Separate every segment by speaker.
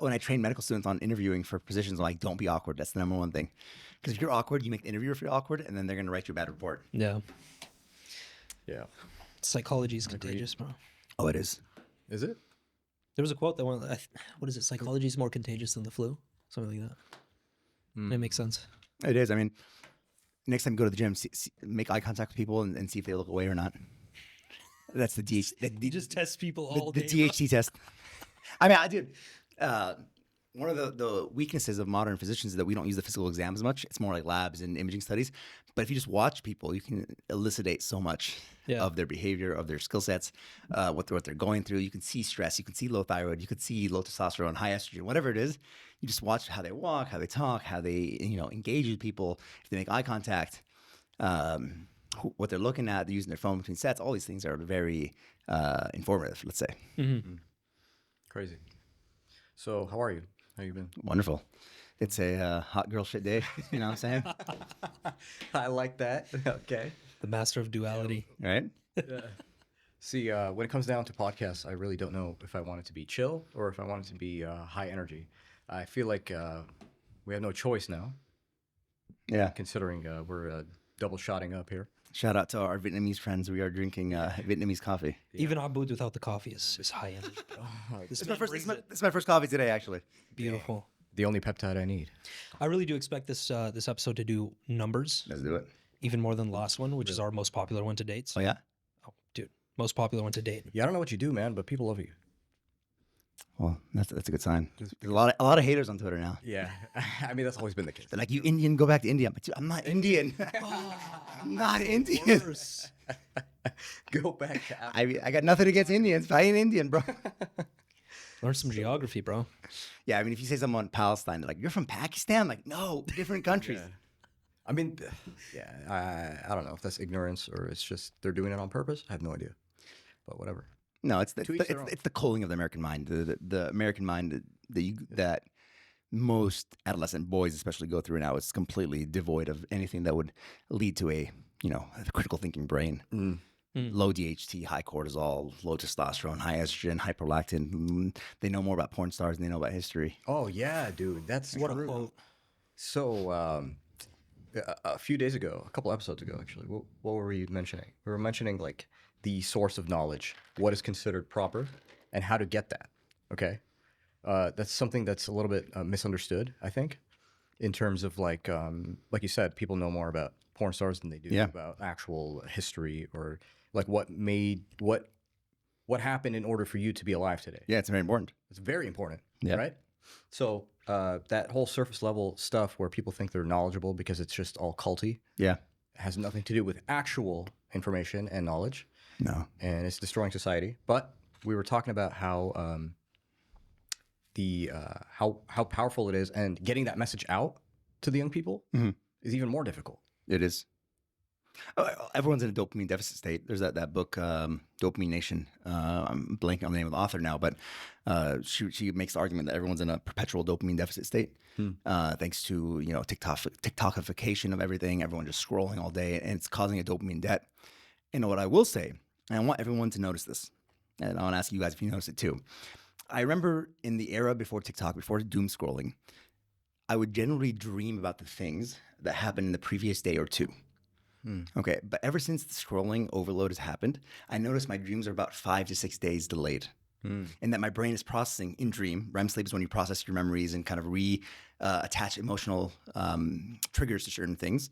Speaker 1: when I train medical students on interviewing for positions, I'm like, don't be awkward. That's the number one thing. Because if you're awkward, you make the interviewer feel awkward, and then they're going to write you a bad report.
Speaker 2: Yeah.
Speaker 3: Yeah.
Speaker 2: Psychology is contagious, bro.
Speaker 1: Oh, it is.
Speaker 3: Is it?
Speaker 2: There was a quote that went, what is it? Psychology is more contagious than the flu. Something like that. It makes sense.
Speaker 1: It is. I mean, next time you go to the gym, make eye contact with people and see if they look away or not. That's the DHT.
Speaker 2: You just test people all
Speaker 1: The
Speaker 2: day.
Speaker 1: DHT test. I mean, dude, one of the weaknesses of modern physicians is that we don't use the physical exam as much. It's more like labs and imaging studies. But if you just watch people, you can elucidate so much of their behavior, of their skill sets, what they're going through. You can see stress. You can see low thyroid. You can see low testosterone, high estrogen, whatever it is. You just watch how they walk, how they talk, how they engage with people. If they make eye contact, what they're looking at, they're using their phone between sets. All these things are very informative, let's say.
Speaker 3: Mm-hmm. Crazy. So how are you? How you been?
Speaker 1: Wonderful. It's a hot girl shit day. You know what I'm saying?
Speaker 3: I like that. Okay.
Speaker 2: The master of duality.
Speaker 1: Right?
Speaker 3: See, when it comes down to podcasts, I really don't know if I want it to be chill or if I want it to be high energy. I feel like we have no choice now.
Speaker 1: Yeah.
Speaker 3: Considering we're double shotting up here.
Speaker 1: Shout out to our Vietnamese friends. We are drinking Vietnamese coffee.
Speaker 2: Even Abud without the coffee is high energy, bro.
Speaker 1: This is my first coffee today, actually.
Speaker 2: Beautiful.
Speaker 3: The only peptide I need.
Speaker 2: I really do expect this this episode to do numbers.
Speaker 1: Let's do it.
Speaker 2: Even more than the last one, which is our most popular one to date.
Speaker 1: Oh, yeah?
Speaker 2: Oh, dude. Most popular one to date.
Speaker 3: Yeah, I don't know what you do, man, but people love you.
Speaker 1: Well, that's a good sign. There's a lot of haters on Twitter now.
Speaker 3: Yeah. I mean, that's always been the case.
Speaker 1: They're like, you Indian, go back to India. I'm like, dude, I'm not Indian. I'm not Indian.
Speaker 3: Go back to Africa.
Speaker 1: I got nothing against Indians, but I ain't Indian, bro.
Speaker 2: Learn some geography, bro.
Speaker 1: Yeah, I mean, if you say someone in Palestine, they're like, you're from Pakistan? Like, no, different countries.
Speaker 3: Yeah. I mean, yeah, I don't know if that's ignorance or it's just they're doing it on purpose. I have no idea, but whatever.
Speaker 1: No, it's the culling of the American mind. The American mind that most adolescent boys especially go through now is completely devoid of anything that would lead to a critical thinking brain. Low DHT, high cortisol, low testosterone, high estrogen, high prolactin. They know more about porn stars than they know about history.
Speaker 3: Oh yeah, dude, that's
Speaker 2: What
Speaker 3: true.
Speaker 2: a quote.
Speaker 3: So a few days ago, a couple episodes ago, actually, what were we mentioning? We were mentioning like the source of knowledge, what is considered proper, and how to get that. Okay, that's something that's a little bit misunderstood, I think, in terms of like you said, people know more about porn stars than they do about actual history or like what happened in order for you to be alive today.
Speaker 1: Yeah, it's very important.
Speaker 3: It's very important,
Speaker 1: Yeah.
Speaker 3: right? So that whole surface level stuff where people think they're knowledgeable because it's just all culty
Speaker 1: Yeah.
Speaker 3: has nothing to do with actual information and knowledge.
Speaker 1: No.
Speaker 3: And it's destroying society. But we were talking about how how powerful it is, and getting that message out to the young people is even more difficult.
Speaker 1: It is. Everyone's in a dopamine deficit state. There's that book, Dopamine Nation. I'm blanking on the name of the author now, but she makes the argument that everyone's in a perpetual dopamine deficit state, thanks to TikTokification of everything. Everyone just scrolling all day, and it's causing a dopamine debt. And what I will say, and I want everyone to notice this, and I want to ask you guys if you notice it too. I remember in the era before TikTok, before doom scrolling, I would generally dream about the things that happened in the previous day or two. Okay, but ever since the scrolling overload has happened, I notice my dreams are about 5 to 6 days delayed. And that my brain is processing in dream. REM sleep is when you process your memories and kind of attach emotional triggers to certain things.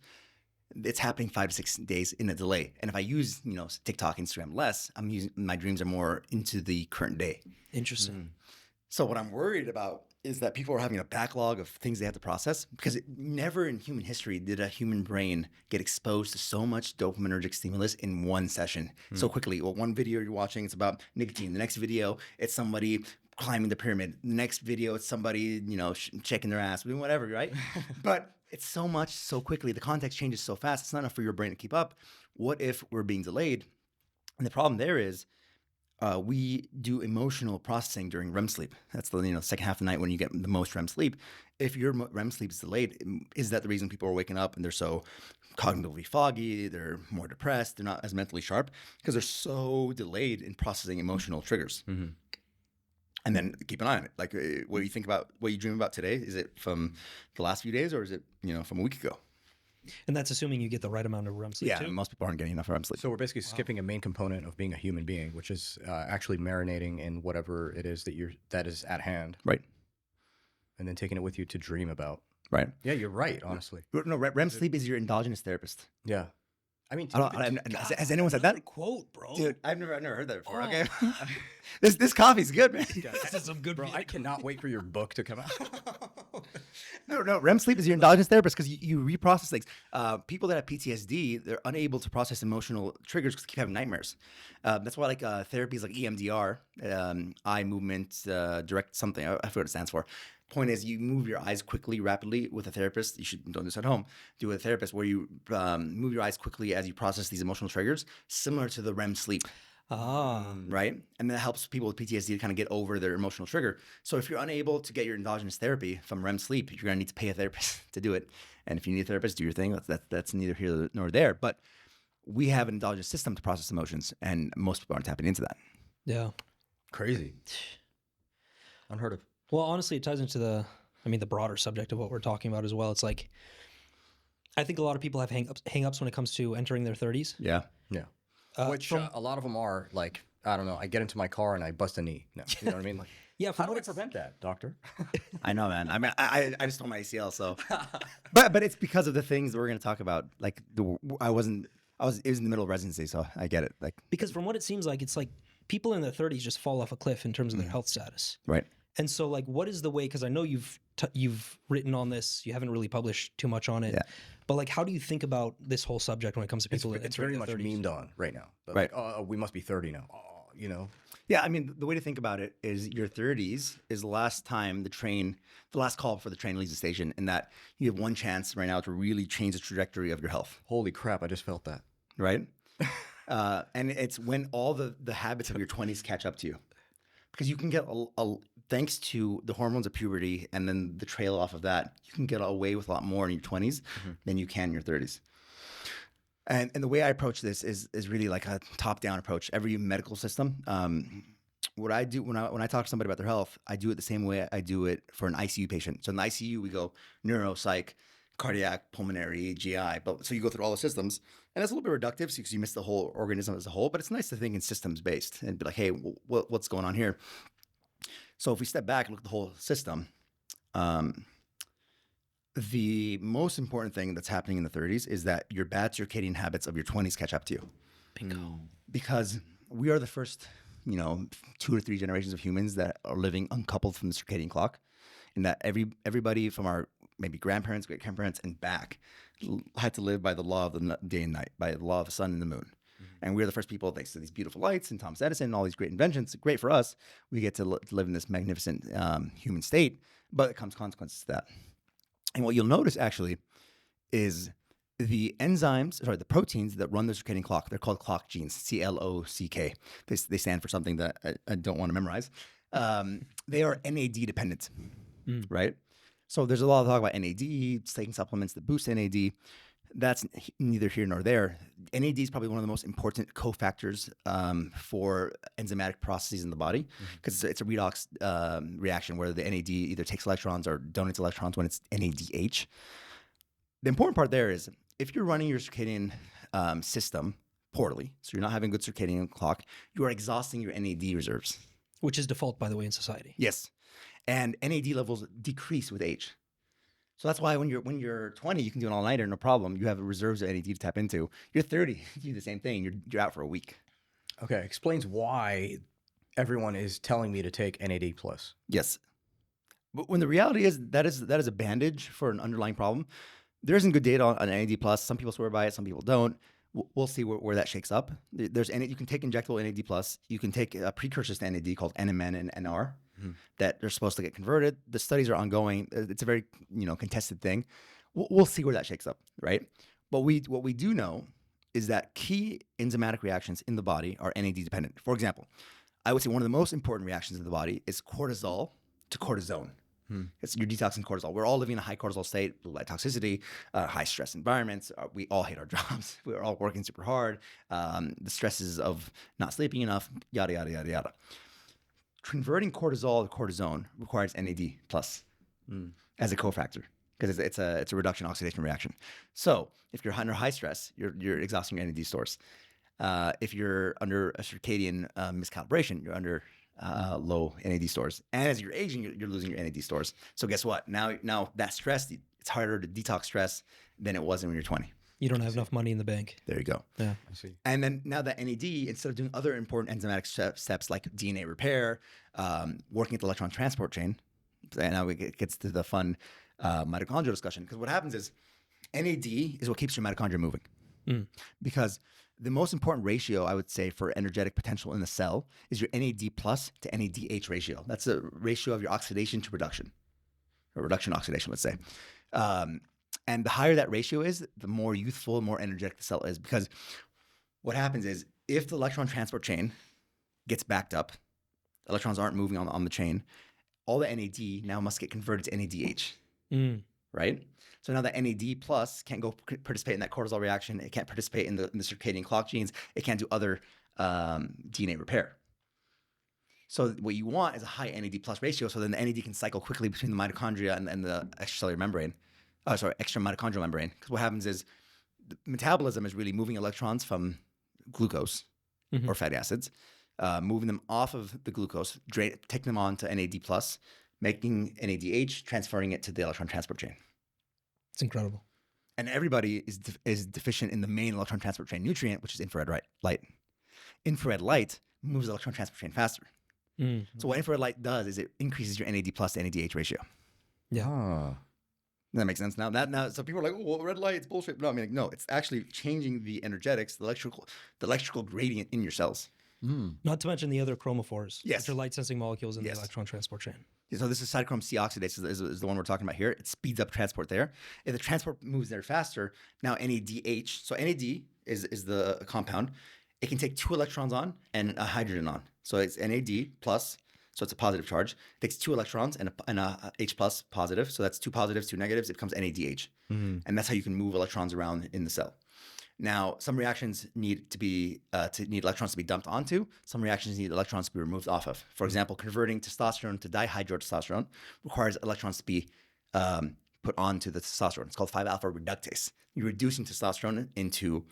Speaker 1: It's happening 5 to 6 days in a delay. And if I use, TikTok, Instagram less, my dreams are more into the current day.
Speaker 2: Interesting.
Speaker 1: So what I'm worried about is that people are having a backlog of things they have to process, because never in human history did a human brain get exposed to so much dopaminergic stimulus in one session so quickly. Well, one video you're watching, it's about nicotine. The next video, it's somebody climbing the pyramid. The next video, it's somebody, checking their ass, doing whatever, right? But it's so much so quickly. The context changes so fast. It's not enough for your brain to keep up. What if we're being delayed? And the problem there is, we do emotional processing during REM sleep. That's the second half of the night when you get the most REM sleep. If your REM sleep is delayed, is that the reason people are waking up and they're so cognitively foggy, they're more depressed, they're not as mentally sharp? Because they're so delayed in processing emotional triggers. And And then keep an eye on it. Like, what do you think about, what you dream about today? Is it from the last few days, or is it, from a week ago?
Speaker 2: And that's assuming you get the right amount of REM sleep
Speaker 1: Yeah,
Speaker 2: too.
Speaker 1: most people aren't getting enough REM sleep.
Speaker 3: So we're basically skipping a main component of being a human being, which is actually marinating in whatever it is that is at hand,
Speaker 1: Right,
Speaker 3: and then taking it with you to dream about.
Speaker 1: right.
Speaker 3: Yeah, you're right. Honestly.
Speaker 1: No, REM sleep is your endogenous therapist.
Speaker 3: Yeah. I mean,
Speaker 1: Has anyone said that?
Speaker 2: Another quote, bro.
Speaker 1: Dude, I've never heard that before.
Speaker 2: Oh.
Speaker 1: Okay, this coffee's good, man.
Speaker 2: This is some good
Speaker 3: bro, I cannot wait for your book to come out.
Speaker 1: No, REM sleep is your endogenous therapist because you reprocess things. People that have PTSD, they're unable to process emotional triggers because they keep having nightmares. That's why like therapies like EMDR, eye movement, direct something. I forget what it stands for. Point is, you move your eyes quickly, rapidly with a therapist. You should don't do this at home. Do it with a therapist where you move your eyes quickly as you process these emotional triggers, similar to the REM sleep. Right? And that helps people with PTSD to kind of get over their emotional trigger. So if you're unable to get your endogenous therapy from REM sleep, you're going to need to pay a therapist to do it. And if you need a therapist, do your thing. That's neither here nor there. But we have an endogenous system to process emotions, and most people aren't tapping into that.
Speaker 2: Yeah.
Speaker 3: Crazy. Unheard of.
Speaker 2: Well, honestly, it ties into the broader subject of what we're talking about as well. It's like, I think a lot of people have hang-ups when it comes to entering their 30s.
Speaker 1: Yeah.
Speaker 3: Yeah. Which a lot of them are like, I don't know, I get into my car and I bust a knee. No, you know what I mean? Like,
Speaker 2: Yeah,
Speaker 3: how do I prevent that, doctor?
Speaker 1: I know, man. I mean, I just tore my ACL, so. But it's because of the things that we're going to talk about. Like, it was in the middle of residency, so I get it. Like,
Speaker 2: because from what it seems like, it's like people in their 30s just fall off a cliff in terms of their health status.
Speaker 1: right.
Speaker 2: And so, like, what is the way? Because I know you've written on this. You haven't really published too much on it.
Speaker 1: Yeah.
Speaker 2: But like, how do you think about this whole subject when it comes to people?
Speaker 3: It's very much memed on right now. But
Speaker 1: Right.
Speaker 3: Like, oh, we must be 30 now. Oh, you know.
Speaker 1: Yeah, I mean, the way to think about it is your 30s is the last time the last call for the train leaves the station, and that you have one chance right now to really change the trajectory of your health,
Speaker 3: Holy crap! I just felt that.
Speaker 1: right? And it's when all the habits of your 20s catch up to you. Because you can get, thanks to the hormones of puberty and then the trail off of that, you can get away with a lot more in your 20s than you can in your 30s. And the way I approach this is really like a top-down approach. Every medical system, what I do when I talk to somebody about their health, I do it the same way I do it for an ICU patient. So in the ICU, we go neuro, psych, cardiac, pulmonary, GI. But so you go through all the systems, and it's a little bit reductive because you miss the whole organism as a whole. But it's nice to think in systems based and be like, hey, what's going on here? So if we step back and look at the whole system, the most important thing that's happening in the 30s is that your bad circadian habits of your 20s catch up to you.
Speaker 2: Bingo.
Speaker 1: Because we are the first, 2 or 3 generations of humans that are living uncoupled from the circadian clock, and that everybody from our maybe grandparents, great grandparents, and back had to live by the law of the day and night, by the law of the sun and the moon. And we're the first people, thanks to these beautiful lights and Thomas Edison and all these great inventions. Great for us. We get to live in this magnificent human state, but it comes consequences to that. And what you'll notice actually is the proteins that run the circadian clock. They're called clock genes, CLOCK. They stand for something that I don't want to memorize. They are NAD dependent, right? So there's a lot of talk about NAD, taking supplements that boost NAD. That's neither here nor there. NAD is probably one of the most important cofactors for enzymatic processes in the body because it's a redox reaction where the NAD either takes electrons or donates electrons when it's NADH. The important part there is if you're running your circadian system poorly, so you're not having a good circadian clock, you are exhausting your NAD reserves.
Speaker 2: Which is default, by the way, in society.
Speaker 1: Yes. And NAD levels decrease with age. So that's why when you're 20, you can do an all-nighter, no problem. You have reserves of NAD to tap into. You're 30, you do the same thing. You're out for a week.
Speaker 3: Okay, explains why everyone is telling me to take NAD+.
Speaker 1: Yes. But when the reality is that is a bandage for an underlying problem. There isn't good data on NAD+. Some people swear by it, some people don't. We'll see where that shakes up. You can take injectable NAD+. You can take precursors to NAD called NMN and NR that they're supposed to get converted. The studies are ongoing. It's a very contested thing. We'll see where that shakes up, right? But what we do know is that key enzymatic reactions in the body are NAD dependent. For example, I would say one of the most important reactions in the body is cortisol to cortisone. It's you're detoxing cortisol. We're all living in a high cortisol state, blue light toxicity, high stress environments. We all hate our jobs. We're all working super hard. The stresses of not sleeping enough, yada, yada, yada, yada. converting cortisol to cortisone requires NAD plus as a cofactor because it's a reduction oxidation reaction. So if you're under high stress, you're exhausting your NAD stores. If you're under a circadian miscalibration, you're under low NAD stores. And as you're aging, you're losing your NAD stores. So guess what? Now that stress, it's harder to detox stress than it was when you're 20.
Speaker 2: You don't have enough money in the bank.
Speaker 1: There you go.
Speaker 2: Yeah.
Speaker 3: I see.
Speaker 1: And then now that NAD, instead of doing other important enzymatic steps like DNA repair, working at the electron transport chain, and now it gets to the fun mitochondrial discussion. Because what happens is NAD is what keeps your mitochondria moving. Because the most important ratio, I would say, for energetic potential in the cell is your NAD plus to NADH ratio. That's the ratio of your oxidation to reduction, or reduction oxidation, let's say. And the higher that ratio is, the more youthful, more energetic the cell is. Because what happens is if the electron transport chain gets backed up, electrons aren't moving on the chain, all the NAD now must get converted to NADH, right? So now that NAD plus can't go participate in that cortisol reaction. It can't participate in the circadian clock genes. It can't do other DNA repair. So what you want is a high NAD plus ratio, so then the NAD can cycle quickly between the mitochondria and the extracellular membrane. Extra mitochondrial membrane. Because what happens is the metabolism is really moving electrons from glucose or fatty acids, moving them off of the glucose, taking them on to NAD plus, making NADH, transferring it to the electron transport chain.
Speaker 2: It's incredible.
Speaker 1: And everybody is deficient in the main electron transport chain nutrient, which is infrared light. Infrared light moves the electron transport chain faster. So what infrared light does is it increases your NAD plus to NADH ratio.
Speaker 2: Yeah.
Speaker 3: Ah.
Speaker 1: That makes sense now. So people are like, "Oh, well, red light, it's bullshit." No, I mean, no, it's actually changing the energetics, the electrical gradient in your cells.
Speaker 2: Not to mention the other chromophores,
Speaker 1: Yes.
Speaker 2: which are light-sensing molecules in
Speaker 1: Yes.
Speaker 2: the electron transport chain.
Speaker 1: So this is cytochrome C oxidase is the one we're talking about here. It speeds up transport there. If the transport moves there faster, now NADH. So NAD is the compound. It can take 2 electrons on and a hydrogen on. So it's NAD plus. So it's a positive charge. It takes 2 electrons and a H plus positive. So that's 2 positives, 2 negatives. It becomes NADH. And that's how you can move electrons around in the cell. Now, some reactions need electrons to be dumped onto. Some reactions need electrons to be removed off of. For example, converting testosterone to dihydrotestosterone requires electrons to be put onto the testosterone. It's called 5-alpha reductase. You're reducing testosterone into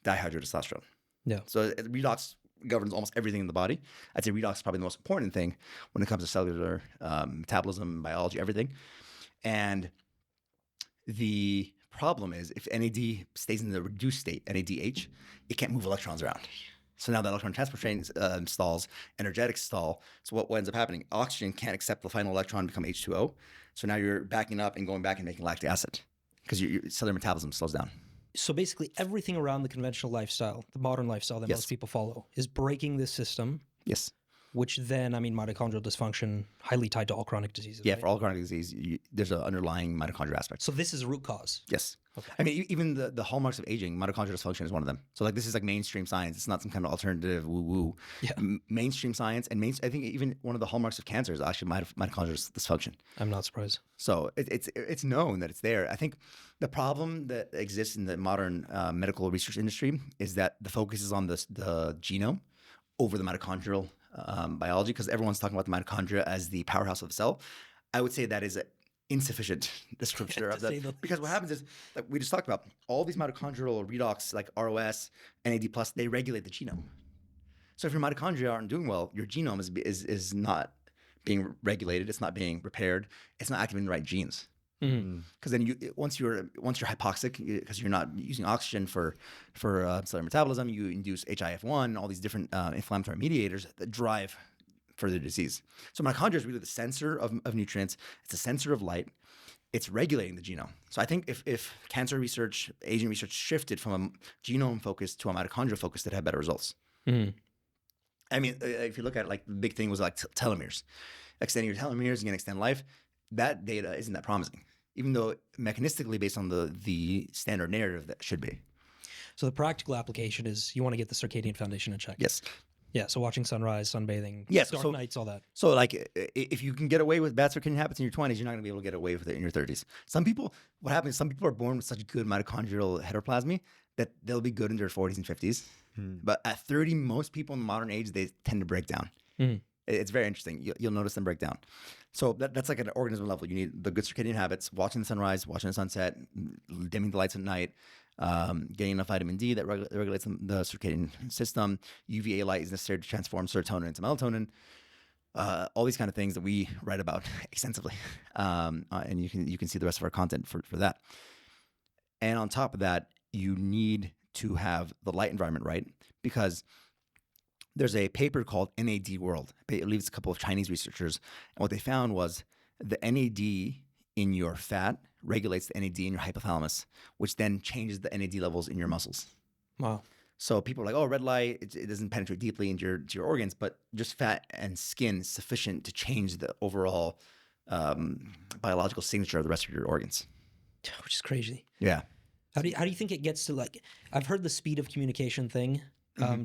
Speaker 1: dihydrotestosterone.
Speaker 2: Yeah.
Speaker 1: So redox governs almost everything in the body. I'd say redox is probably the most important thing when it comes to cellular metabolism, biology, everything. And the problem is if NAD stays in the reduced state, NADH, it can't move electrons around. So now the electron transport chain stalls, energetics stall. So what ends up happening? Oxygen can't accept the final electron and become H2O. So now you're backing up and going back and making lactic acid because your cellular metabolism slows down.
Speaker 2: So basically everything around the conventional lifestyle, the modern lifestyle that
Speaker 1: Yes.
Speaker 2: most people follow, is breaking this system,
Speaker 1: Yes.
Speaker 2: which then, mitochondrial dysfunction, highly tied to all chronic diseases.
Speaker 1: Yeah,
Speaker 2: right?
Speaker 1: for all chronic disease, there's an underlying mitochondria aspect.
Speaker 2: So this is a root cause.
Speaker 1: Yes.
Speaker 2: Okay.
Speaker 1: I mean, even the hallmarks of aging, mitochondrial dysfunction is one of them. So like this is like mainstream science. It's not some kind of alternative woo-woo.
Speaker 2: Yeah.
Speaker 1: Mainstream science and I think even one of the hallmarks of cancer is actually mitochondrial dysfunction.
Speaker 2: I'm not surprised.
Speaker 1: So it's known that it's there. I think the problem that exists in the modern medical research industry is that the focus is on the genome over the mitochondrial biology because everyone's talking about the mitochondria as the powerhouse of the cell. I would say that is insufficient descriptor of
Speaker 2: To say the
Speaker 1: that because what happens is like we just talked about all these mitochondrial redox like ROS, NAD plus, they regulate the genome. So if your mitochondria aren't doing well, your genome is not being regulated, it's not being repaired, it's not activating the right genes. Because then once you're hypoxic because you're not using oxygen for cellular metabolism, you induce HIF1, all these different inflammatory mediators that drive further disease. So mitochondria is really the sensor of nutrients. It's a sensor of light. It's regulating the genome. So I think if cancer research, aging research shifted from a genome focus to a mitochondrial focus, they'd have better results. I mean, if you look at it, like the big thing was like telomeres. Extending your telomeres, you can extend life. That data isn't that promising, even though mechanistically based on the standard narrative that should be.
Speaker 2: So the practical application is you want to get the circadian foundation in check.
Speaker 1: Yes.
Speaker 2: Yeah. So watching sunrise, sunbathing,
Speaker 1: Yes,
Speaker 2: dark
Speaker 1: so-
Speaker 2: nights, all that.
Speaker 1: So like if you can get away with bad circadian habits in your 20s, you're not going to be able to get away with it in your 30s. What happens is some people are born with such good mitochondrial heteroplasmy that they'll be good in their 40s and 50s. But at 30, most people in the modern age, they tend to break down. It's very interesting. You'll notice them break down. So that's like at an organism level. You need the good circadian habits: watching the sunrise, watching the sunset, dimming the lights at night, getting enough vitamin D that regulates the circadian system. UVA light is necessary to transform serotonin into melatonin. All these kind of things that we write about extensively, and you can see the rest of our content for that. And on top of that, you need to have the light environment right, because there's a paper called NAD World. It leaves a couple of Chinese researchers, and what they found was the NAD in your fat regulates the NAD in your hypothalamus, which then changes the NAD levels in your muscles.
Speaker 2: Wow.
Speaker 1: So people are like, oh, red light, it doesn't penetrate deeply into your organs, but just fat and skin is sufficient to change the overall biological signature of the rest of your organs.
Speaker 2: Which is crazy.
Speaker 1: Yeah.
Speaker 2: How do you think it gets to, like, I've heard the speed of communication thing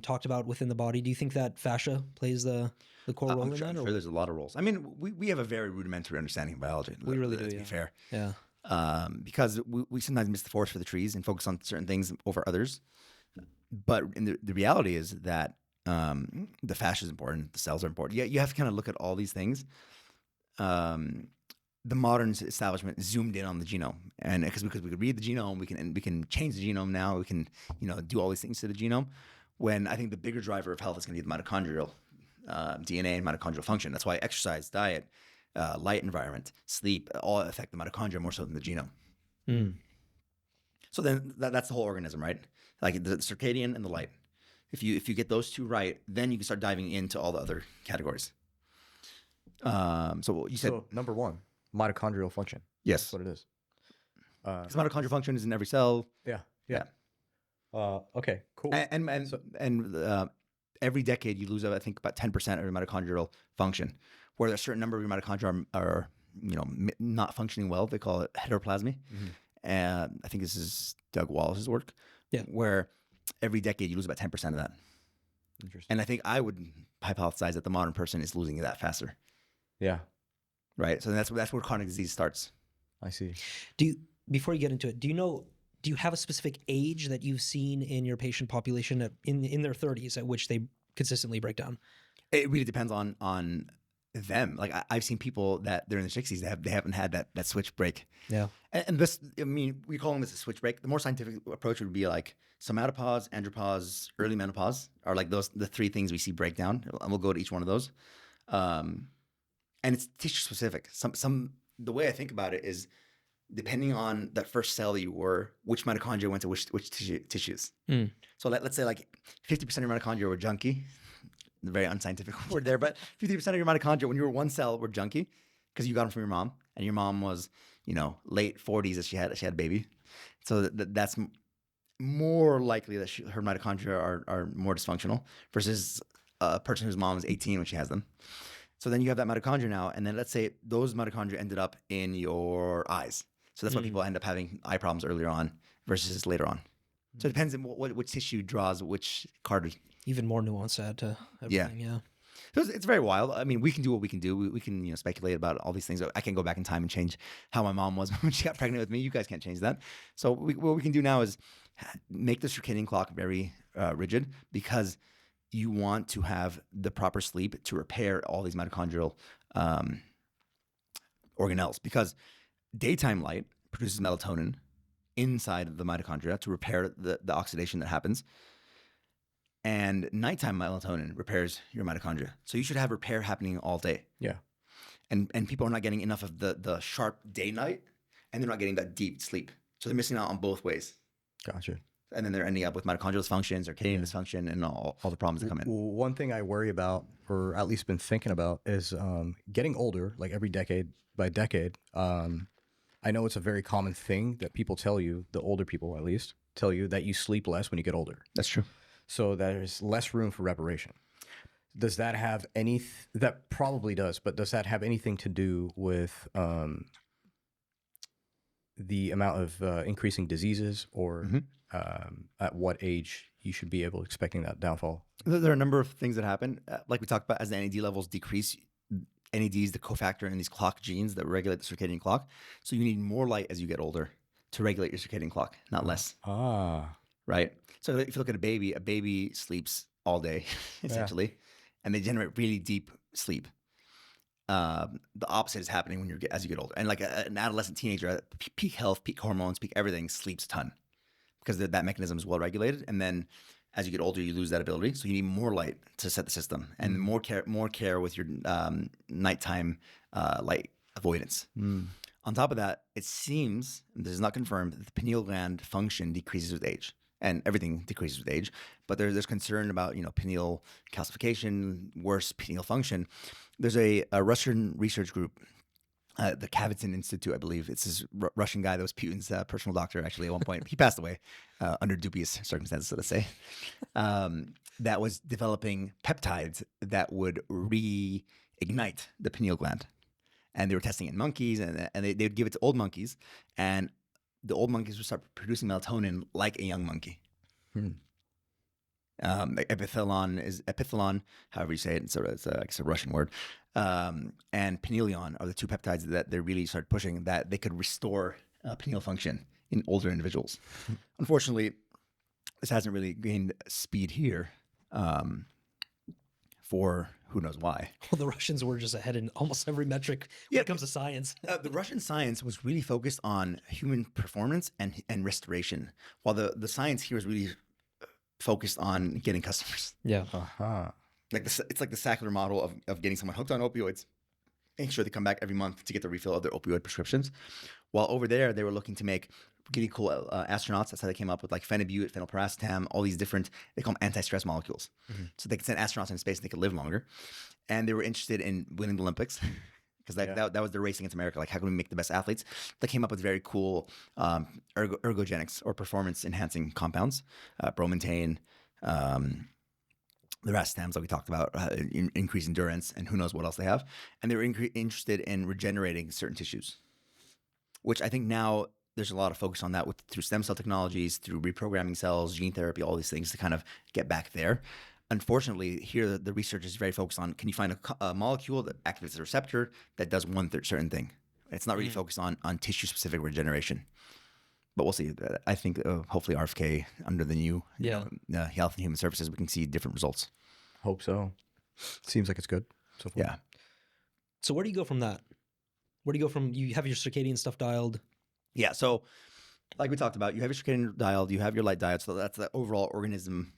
Speaker 2: talked about within the body. Do you think that fascia plays the core role in that?
Speaker 1: I'm sure there's a lot of roles. I mean, we have a very rudimentary understanding of biology.
Speaker 2: We really do,
Speaker 1: to be fair.
Speaker 2: Yeah.
Speaker 1: Because we sometimes miss the forest for the trees and focus on certain things over others. But the reality is that the fascia is important, the cells are important. You have to kind of look at all these things. The modern establishment zoomed in on the genome, and because we could read the genome, we can change the genome now. We can do all these things to the genome. When I think the bigger driver of health is going to be the mitochondrial DNA and mitochondrial function. That's why exercise, diet, light environment, sleep all affect the mitochondria more so than the genome.
Speaker 2: Mm.
Speaker 1: So then that's the whole organism, right? Like the circadian and the light. If you get those two right, then you can start diving into all the other categories. So you said
Speaker 3: number one, mitochondrial function.
Speaker 1: Yes,
Speaker 3: That's what it is.
Speaker 1: because mitochondrial function is in every cell.
Speaker 3: Yeah. Okay, cool.
Speaker 1: And every decade you lose, I think, about 10% of your mitochondrial function, where a certain number of your mitochondria are not functioning well. They call it heteroplasmy.
Speaker 3: Mm-hmm.
Speaker 1: And I think this is Doug Wallace's work.
Speaker 2: Yeah.
Speaker 1: Where every decade you lose about 10% of that.
Speaker 3: Interesting.
Speaker 1: And I think I would hypothesize that the modern person is losing that faster.
Speaker 3: Yeah,
Speaker 1: Right. So that's where chronic disease starts.
Speaker 3: I see.
Speaker 2: Before you get into it, do you have a specific age that you've seen in your patient population in their 30s at which they consistently break down?
Speaker 1: It really depends on them. Like I've seen people that they're in their 60s, they haven't had that switch break.
Speaker 2: Yeah.
Speaker 1: And this, I mean, we call this a switch break. The more scientific approach would be like somatopause, andropause, early menopause are like the three things we see break down. And we'll go to each one of those. And it's tissue specific. The way I think about it is depending on that first cell you were, which mitochondria went to which tissues.
Speaker 2: Mm.
Speaker 1: So let's say like 50% of your mitochondria were junky. The very unscientific word there, but 50% of your mitochondria when you were one cell were junky because you got them from your mom, and your mom was, late 40s as she had a baby. So that's more likely that her mitochondria are more dysfunctional versus a person whose mom is 18 when she has them. So then you have that mitochondria now, and then let's say those mitochondria ended up in your eyes. So that's why people end up having eye problems earlier on versus later on. So it depends on which tissue draws which cartilage.
Speaker 2: Even more nuance add to everything. Yeah.
Speaker 1: So it's very wild. I mean, we can do what we can do. We can speculate about all these things. I can't go back in time and change how my mom was when she got pregnant with me. You guys can't change that. So what we can do now is make the circadian clock very rigid, because you want to have the proper sleep to repair all these mitochondrial organelles, because daytime light produces melatonin inside of the mitochondria to repair the oxidation that happens. And nighttime melatonin repairs your mitochondria. So you should have repair happening all day.
Speaker 3: Yeah.
Speaker 1: And people are not getting enough of the sharp day-night, and they're not getting that deep sleep. So they're missing out on both ways.
Speaker 3: Gotcha.
Speaker 1: And then they're ending up with mitochondrial dysfunction, circadian dysfunction, and all the problems that come in.
Speaker 3: One thing I worry about, or at least been thinking about, is getting older, like every decade by decade. I know it's a very common thing that people tell you, the older people at least, tell you that you sleep less when you get older.
Speaker 1: That's true.
Speaker 3: So there's less room for reparation. Does that have that probably does, but does that have anything to do with the amount of increasing diseases, or at what age you should be expecting that downfall?
Speaker 1: There are a number of things that happen. Like we talked about, as the NAD levels decrease, NAD is the cofactor in these clock genes that regulate the circadian clock. So you need more light as you get older to regulate your circadian clock, not less. Right? So if you look at a baby sleeps all day, essentially, and they generate really deep sleep. The opposite is happening when as you get older. And like an adolescent teenager at peak health, peak hormones, peak everything, sleeps a ton because that mechanism is well regulated. And then as you get older, you lose that ability. So you need more light to set the system and more care with your nighttime light avoidance. On top of that, it seems, and this is not confirmed, that the pineal gland function decreases with age. And everything decreases with age, but there's concern about pineal calcification, worse pineal function. There's a Russian research group, the Kavitin Institute, I believe. It's this Russian guy that was Putin's personal doctor. Actually, at one point, he passed away under dubious circumstances, so to say. That was developing peptides that would reignite the pineal gland, and they were testing it in monkeys, and they would give it to old monkeys, and the old monkeys would start producing melatonin like a young monkey. Epithalon, however you say it. It's I guess a Russian word. And pinelion are the two peptides that they really started pushing that they could restore pineal function in older individuals. Unfortunately, this hasn't really gained speed here for who knows why.
Speaker 2: Well, the Russians were just ahead in almost every metric when it comes to science.
Speaker 1: The Russian science was really focused on human performance and restoration, while the science here is really focused on getting customers.
Speaker 2: Yeah.
Speaker 1: It's like the secular model of getting someone hooked on opioids, making sure they come back every month to get the refill of their opioid prescriptions. While over there, they were looking to make really cool astronauts. That's how they came up with like phenibut, phenylpiracetam, all these different, they call them anti-stress molecules. So they could send astronauts into space and they could live longer. And they were interested in winning the Olympics because that was the race against America. Like, how can we make the best athletes? They came up with very cool ergogenics or performance enhancing compounds, bromontane, the racetams that we talked about, increase endurance, and who knows what else they have. And they were interested in regenerating certain tissues, which I think now there's a lot of focus on that through stem cell technologies, through reprogramming cells, gene therapy, all these things to kind of get back there. Unfortunately, here the research is very focused on, can you find a molecule that activates a receptor that does one certain thing? It's not really focused on tissue-specific regeneration. But we'll see. I think hopefully RFK under the new Health and Human Services, we can see different results.
Speaker 3: Hope so. Seems like it's good so far.
Speaker 1: Yeah.
Speaker 2: So where do you go from that? Where do you go from, you have your circadian stuff dialed?
Speaker 1: Yeah. So like we talked about, you have your circadian dialed, you have your light diet. So that's the overall organism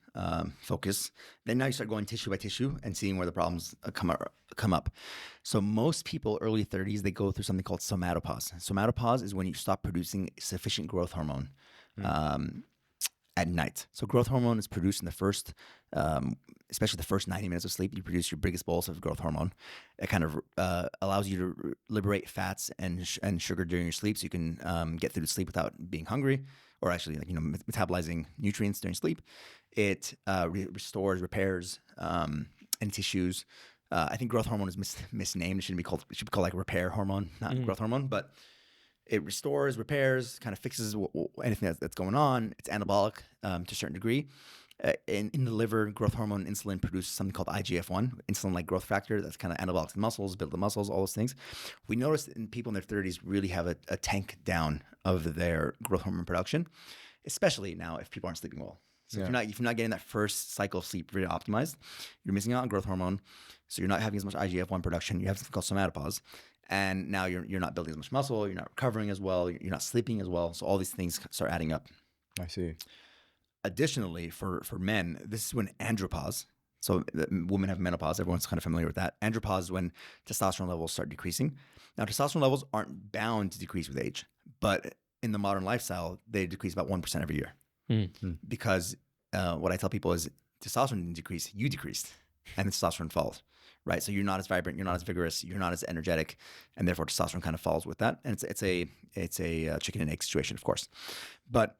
Speaker 1: focus. Then now you start going tissue by tissue and seeing where the problems come up. So most people, early 30s, they go through something called somatopause. Somatopause is when you stop producing sufficient growth hormone at night. So growth hormone is produced in the first, especially the first 90 minutes of sleep. You produce your biggest bolus of growth hormone. It kind of allows you to liberate fats and sugar during your sleep, so you can get through the sleep without being hungry, or actually metabolizing nutrients during sleep. It restores, repairs any tissues. I think growth hormone is misnamed. It should be called like repair hormone, not growth hormone, but it restores, repairs, kind of fixes anything that's going on. It's anabolic to a certain degree. In the liver, growth hormone and insulin produce something called IGF-1, insulin-like growth factor. That's kind of anabolic to the muscles, build the muscles, all those things. We noticed in people in their 30s really have a tank down of their growth hormone production, especially now if people aren't sleeping well. So if you're not getting that first cycle of sleep really optimized, you're missing out on growth hormone. So you're not having as much IGF-1 production. You have something called somatopause. And now you're not building as much muscle, you're not recovering as well, you're not sleeping as well. So all these things start adding up.
Speaker 3: I see.
Speaker 1: Additionally, for men, this is when andropause, so women have menopause, everyone's kind of familiar with that. Andropause is when testosterone levels start decreasing. Now, testosterone levels aren't bound to decrease with age, but in the modern lifestyle, they decrease about 1% every year. Because what I tell people is testosterone didn't decrease, you decreased, and the testosterone falls. Right, so you're not as vibrant, you're not as vigorous, you're not as energetic, and therefore testosterone kind of falls with that. And it's a chicken and egg situation, of course. But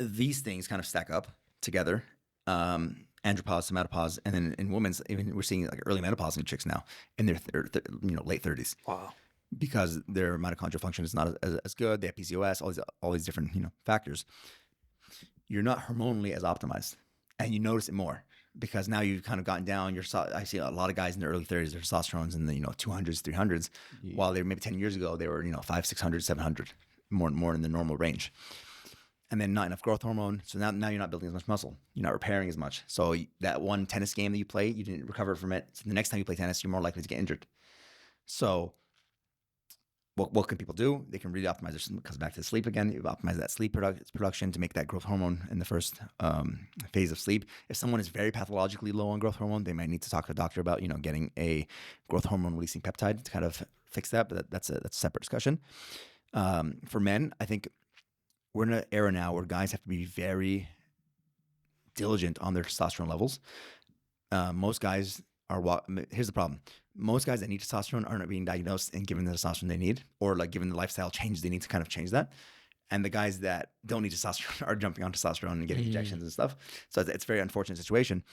Speaker 1: these things kind of stack up together. Andropause, somatopause, and then in women's, even we're seeing like early menopause in chicks now in their late 30s.
Speaker 2: Wow.
Speaker 1: Because their mitochondrial function is not as good. They have PCOS, all these different different You're not hormonally as optimized, and you notice it more. Because now you've kind of gotten down. I see a lot of guys in their early 30s, their testosterone's in the 200s, 300s, while they were maybe 10 years ago they were 500, 600, 700, more in the normal range. and then not enough growth hormone. So now you're not building as much muscle. You're not repairing as much. So that one tennis game that you play, you didn't recover from it. So the next time you play tennis, you're more likely to get injured. So what can people do? They can really optimize their system. It comes back to sleep again. You optimize that sleep production to make that growth hormone in the first phase of sleep. If someone is very pathologically low on growth hormone, they might need to talk to a doctor about, getting a growth hormone releasing peptide to kind of fix that. But that's a separate discussion. For men, I think we're in an era now where guys have to be very diligent on their testosterone levels. Most guys are, here's the problem. Most guys that need testosterone aren't being diagnosed and given the testosterone they need, or like given the lifestyle change they need to kind of change that. And the guys that don't need testosterone are jumping on testosterone and getting injections and stuff. So it's a very unfortunate situation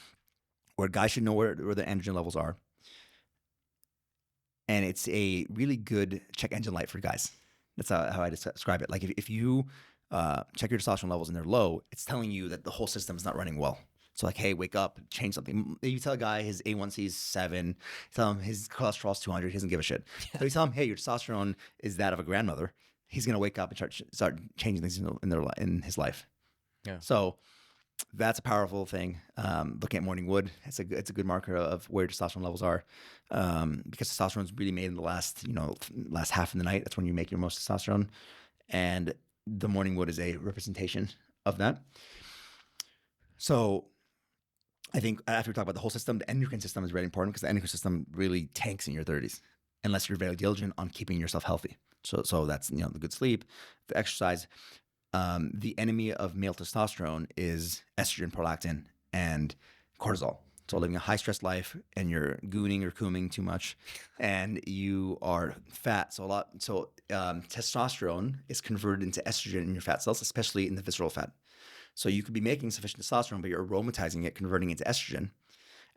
Speaker 1: where guys should know where the androgen levels are. And it's a really good check engine light for guys. That's how I describe it. Like if you check your testosterone levels and they're low, it's telling you that the whole system is not running well. So like, hey, wake up, change something. You tell a guy his A1C is 7, you tell him his cholesterol is 200, he doesn't give a shit. Yeah. So you tell him, hey, your testosterone is that of a grandmother. He's gonna wake up and start changing things in his life. Yeah. So that's a powerful thing. Looking at morning wood, it's a good marker of where testosterone levels are, because testosterone is really made in the last half of the night. That's when you make your most testosterone, and the morning wood is a representation of that. So I think after we talk about the whole system, the endocrine system is very important because the endocrine system really tanks in your 30s unless you're very diligent on keeping yourself healthy. So that's the good sleep, the exercise. The enemy of male testosterone is estrogen, prolactin, and cortisol. So living a high stress life and you're gooning or cooming too much, and you are fat. So testosterone is converted into estrogen in your fat cells, especially in the visceral fat. So you could be making sufficient testosterone, but you're aromatizing it, converting it to estrogen.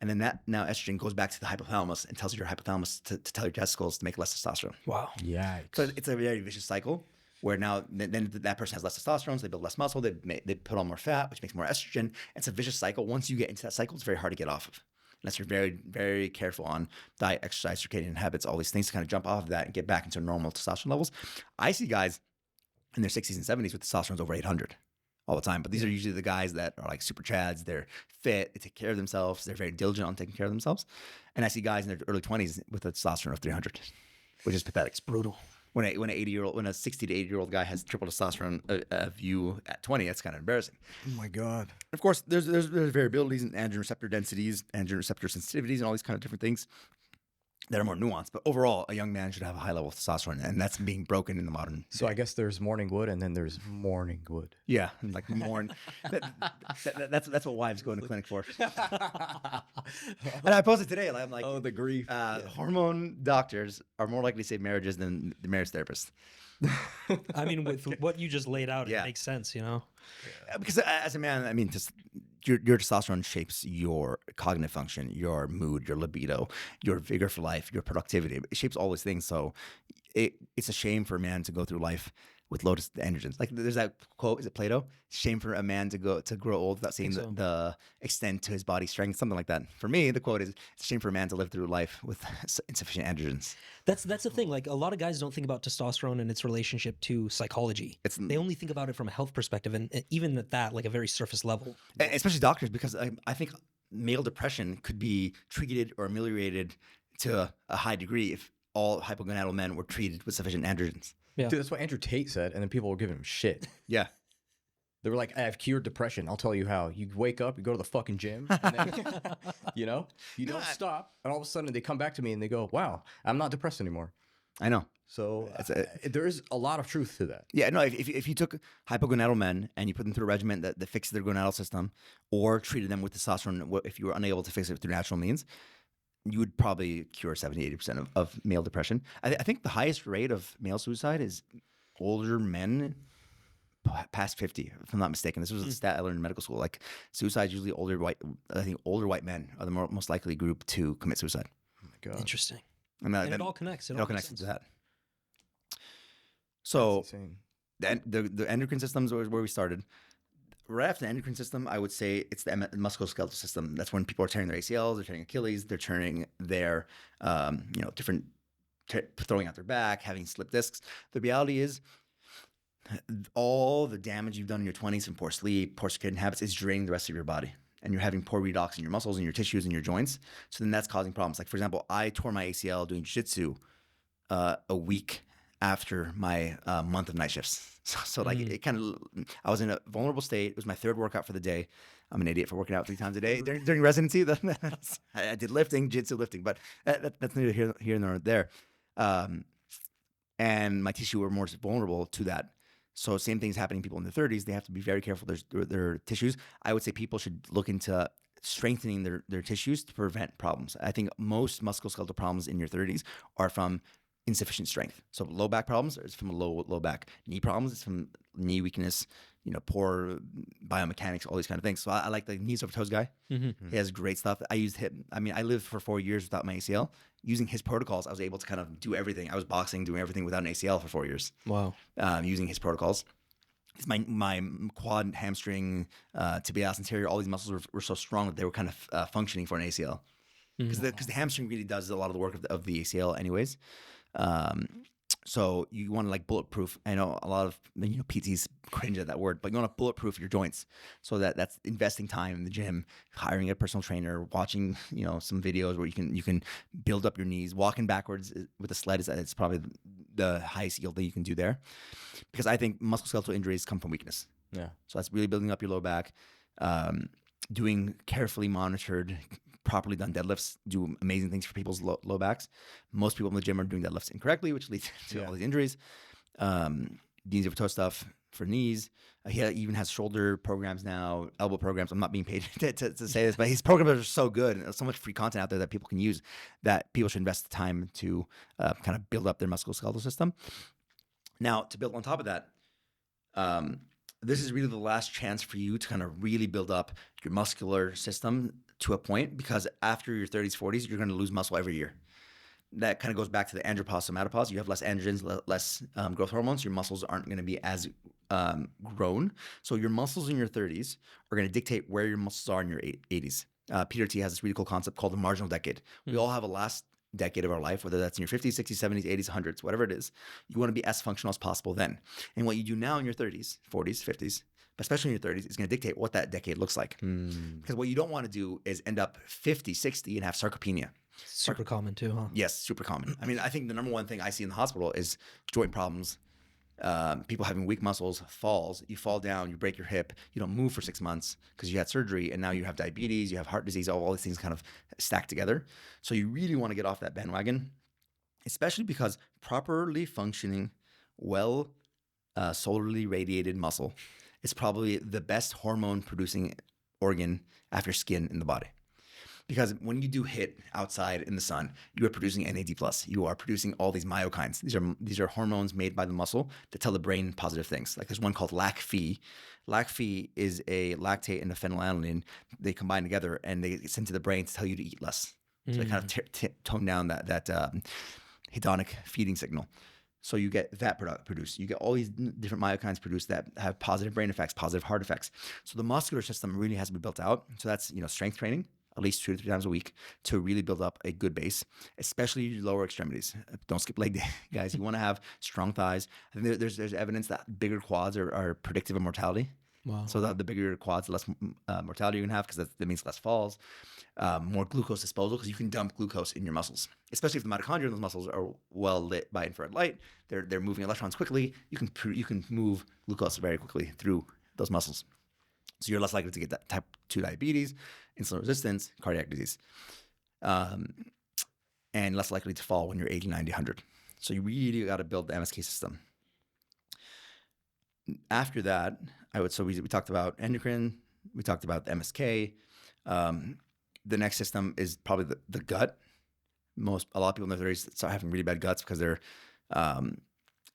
Speaker 1: And then now estrogen goes back to the hypothalamus and tells your hypothalamus to tell your testicles to make less testosterone.
Speaker 2: Wow.
Speaker 3: Yeah.
Speaker 1: So it's a very vicious cycle where now then that person has less testosterone, so they build less muscle, they put on more fat, which makes more estrogen. It's a vicious cycle. Once you get into that cycle, it's very hard to get off of. Unless you're very, very careful on diet, exercise, circadian habits, all these things to kind of jump off of that and get back into normal testosterone levels. I see guys in their 60s and 70s with testosterone over 800. All the time. But these are usually the guys that are like super chads. They're fit. They take care of themselves. They're very diligent on taking care of themselves. And I see guys in their early 20s with a testosterone of 300, which is pathetic. It's brutal. When a 60 to 80-year-old guy has triple testosterone of you at 20, that's kind of embarrassing.
Speaker 3: Oh my God.
Speaker 1: Of course, there's variabilities in androgen receptor densities, androgen receptor sensitivities, and all these kind of different things that are more nuanced. But overall, a young man should have a high level of testosterone, and that's being broken in the modern.
Speaker 3: So I guess there's morning wood, and then there's morning wood.
Speaker 1: Yeah, like that's what wives go into clinic for. And I posted today. I'm like,
Speaker 3: oh, the grief.
Speaker 1: Hormone doctors are more likely to save marriages than the marriage therapist.
Speaker 2: I mean, with what you just laid out, it makes sense,
Speaker 1: Because as a man, I mean, just your testosterone shapes your cognitive function, your mood, your libido, your vigor for life, your productivity. It shapes all these things. So it's a shame for a man to go through life with low androgens. Like there's that quote, is it Plato? Shame for a man to grow old without seeing the extent to his body strength, something like that. For me, the quote is, it's a shame for a man to live through life with insufficient androgens.
Speaker 2: That's the thing. Like a lot of guys don't think about testosterone and its relationship to psychology. They only think about it from a health perspective, and even at that, like a very surface level.
Speaker 1: Especially doctors, because I think male depression could be treated or ameliorated to a high degree if all hypogonadal men were treated with sufficient androgens.
Speaker 2: Yeah.
Speaker 3: Dude, that's what Andrew Tate said, and then people were giving him shit.
Speaker 1: Yeah.
Speaker 3: They were like, I have cured depression. I'll tell you how. You wake up, you go to the fucking gym, and then, you don't stop. And all of a sudden they come back to me and they go, wow, I'm not depressed anymore.
Speaker 1: I know.
Speaker 3: So there is a lot of truth to that.
Speaker 1: Yeah, no, if you took hypogonadal men and you put them through a regimen that fixed their gonadal system or treated them with testosterone, if you were unable to fix it through natural means, you would probably cure 70-80% of male depression. I think the highest rate of male suicide is older men past 50, if I'm not mistaken. This was a stat I learned in medical school. Like suicide, usually older white men are the most likely group to commit suicide.
Speaker 3: Oh my God.
Speaker 2: Interesting.
Speaker 1: And
Speaker 2: it all connects.
Speaker 1: It all connects to that. So the endocrine system is where we started. Right after the endocrine system, I would say it's the musculoskeletal system. That's when people are tearing their ACLs, they're tearing Achilles, they're turning their, throwing out their back, having slip discs. The reality is all the damage you've done in your 20s from poor sleep, poor circadian habits is draining the rest of your body. And you're having poor redox in your muscles and your tissues and your joints. So then that's causing problems. Like, for example, I tore my ACL doing jiu-jitsu a week after my month of night shifts. So like it kind of, I was in a vulnerable state. It was my third workout for the day. I'm an idiot for working out 3 times a day during residency. I did lifting, jiu-jitsu lifting, but that's neither here nor there. And my tissue were more vulnerable to that. So same things happening to people in their 30s. They have to be very careful with their tissues. I would say people should look into strengthening their tissues to prevent problems. I think most musculoskeletal problems in your 30s are from insufficient strength. So low back problems is from a low back. Knee problems is from knee weakness, poor biomechanics, all these kind of things. So I like the knees over toes guy.
Speaker 2: Mm-hmm.
Speaker 1: He has great stuff. I used him. I mean, I lived for 4 years without my ACL. Using his protocols, I was able to kind of do everything. I was boxing, doing everything without an ACL for 4 years.
Speaker 2: Wow.
Speaker 1: Using his protocols. My quad, hamstring, tibialis anterior, all these muscles were so strong that they were kind of functioning for an ACL. Because the hamstring really does a lot of the work of the ACL anyways. So you want to like bulletproof. I know a lot of PTs cringe at that word, but you want to bulletproof your joints. So that's investing time in the gym, hiring a personal trainer, watching some videos where you can build up your knees. Walking backwards with a sled is probably the highest yield that you can do there, because I think musculoskeletal injuries come from weakness.
Speaker 3: Yeah.
Speaker 1: So that's really building up your low back, doing carefully monitored, properly done deadlifts do amazing things for people's low backs. Most people in the gym are doing deadlifts incorrectly, which leads to all these injuries. Knees over toe stuff for knees. He even has shoulder programs now, elbow programs. I'm not being paid to say this, but his programs are so good, and there's so much free content out there that people can use, that people should invest the time to kind of build up their musculoskeletal system. Now, to build on top of that, this is really the last chance for you to kind of really build up your muscular system to a point, because after your 30s, 40s, you're going to lose muscle every year. That kind of goes back to the Andropause, Somatopause. You have less androgens, less growth hormones. Your muscles aren't going to be as grown. So your muscles in your 30s are going to dictate where your muscles are in your 80s. Peter T has this really cool concept called the marginal decade. We all have a last decade of our life, whether that's in your 50s, 60s, 70s, 80s, 100s, whatever it is. You want to be as functional as possible then. And what you do now in your 30s, 40s, 50s, but especially in your 30s, is going to dictate what that decade looks like. Because what you don't want to do is end up 50, 60 and have sarcopenia.
Speaker 2: Super common too, huh?
Speaker 1: Yes, super common. I mean, I think the number one thing I see in the hospital is joint problems. People having weak muscles, falls. You fall down, you break your hip, you don't move for 6 months because you had surgery, and now you have diabetes, you have heart disease, all these things kind of stacked together. So you really want to get off that bandwagon, especially because properly functioning, well, solarly radiated muscle is probably the best hormone producing organ after skin in the body. Because when you do HIIT outside in the sun, you are producing NAD+. You are producing all these myokines. These are hormones made by the muscle that tell the brain positive things. Like there's one called LAC-Phe. LAC-Phe is a lactate and a phenylalanine. They combine together and they get sent to the brain to tell you to eat less. So they kind of tone down that hedonic feeding signal. So you get that product produced. You get all these different myokines produced that have positive brain effects, positive heart effects. So the muscular system really has to be built out. So that's strength training, at least 2 to 3 times a week, to really build up a good base, especially your lower extremities. Don't skip leg day, guys. You want to have strong thighs. I think there's evidence that bigger quads are predictive of mortality.
Speaker 2: Wow.
Speaker 1: So the bigger your quads, the less mortality you're going to have, because that means less falls. More glucose disposal, because you can dump glucose in your muscles, especially if the mitochondria in those muscles are well lit by infrared light. They're moving electrons quickly. You can move glucose very quickly through those muscles. So you're less likely to get that type 2 diabetes, insulin resistance, cardiac disease, and less likely to fall when you're 80, 90, 100. So you really got to build the MSK system. After that, we talked about endocrine, we talked about the MSK. The next system is probably the gut. A lot of people in their 30s start having really bad guts because they're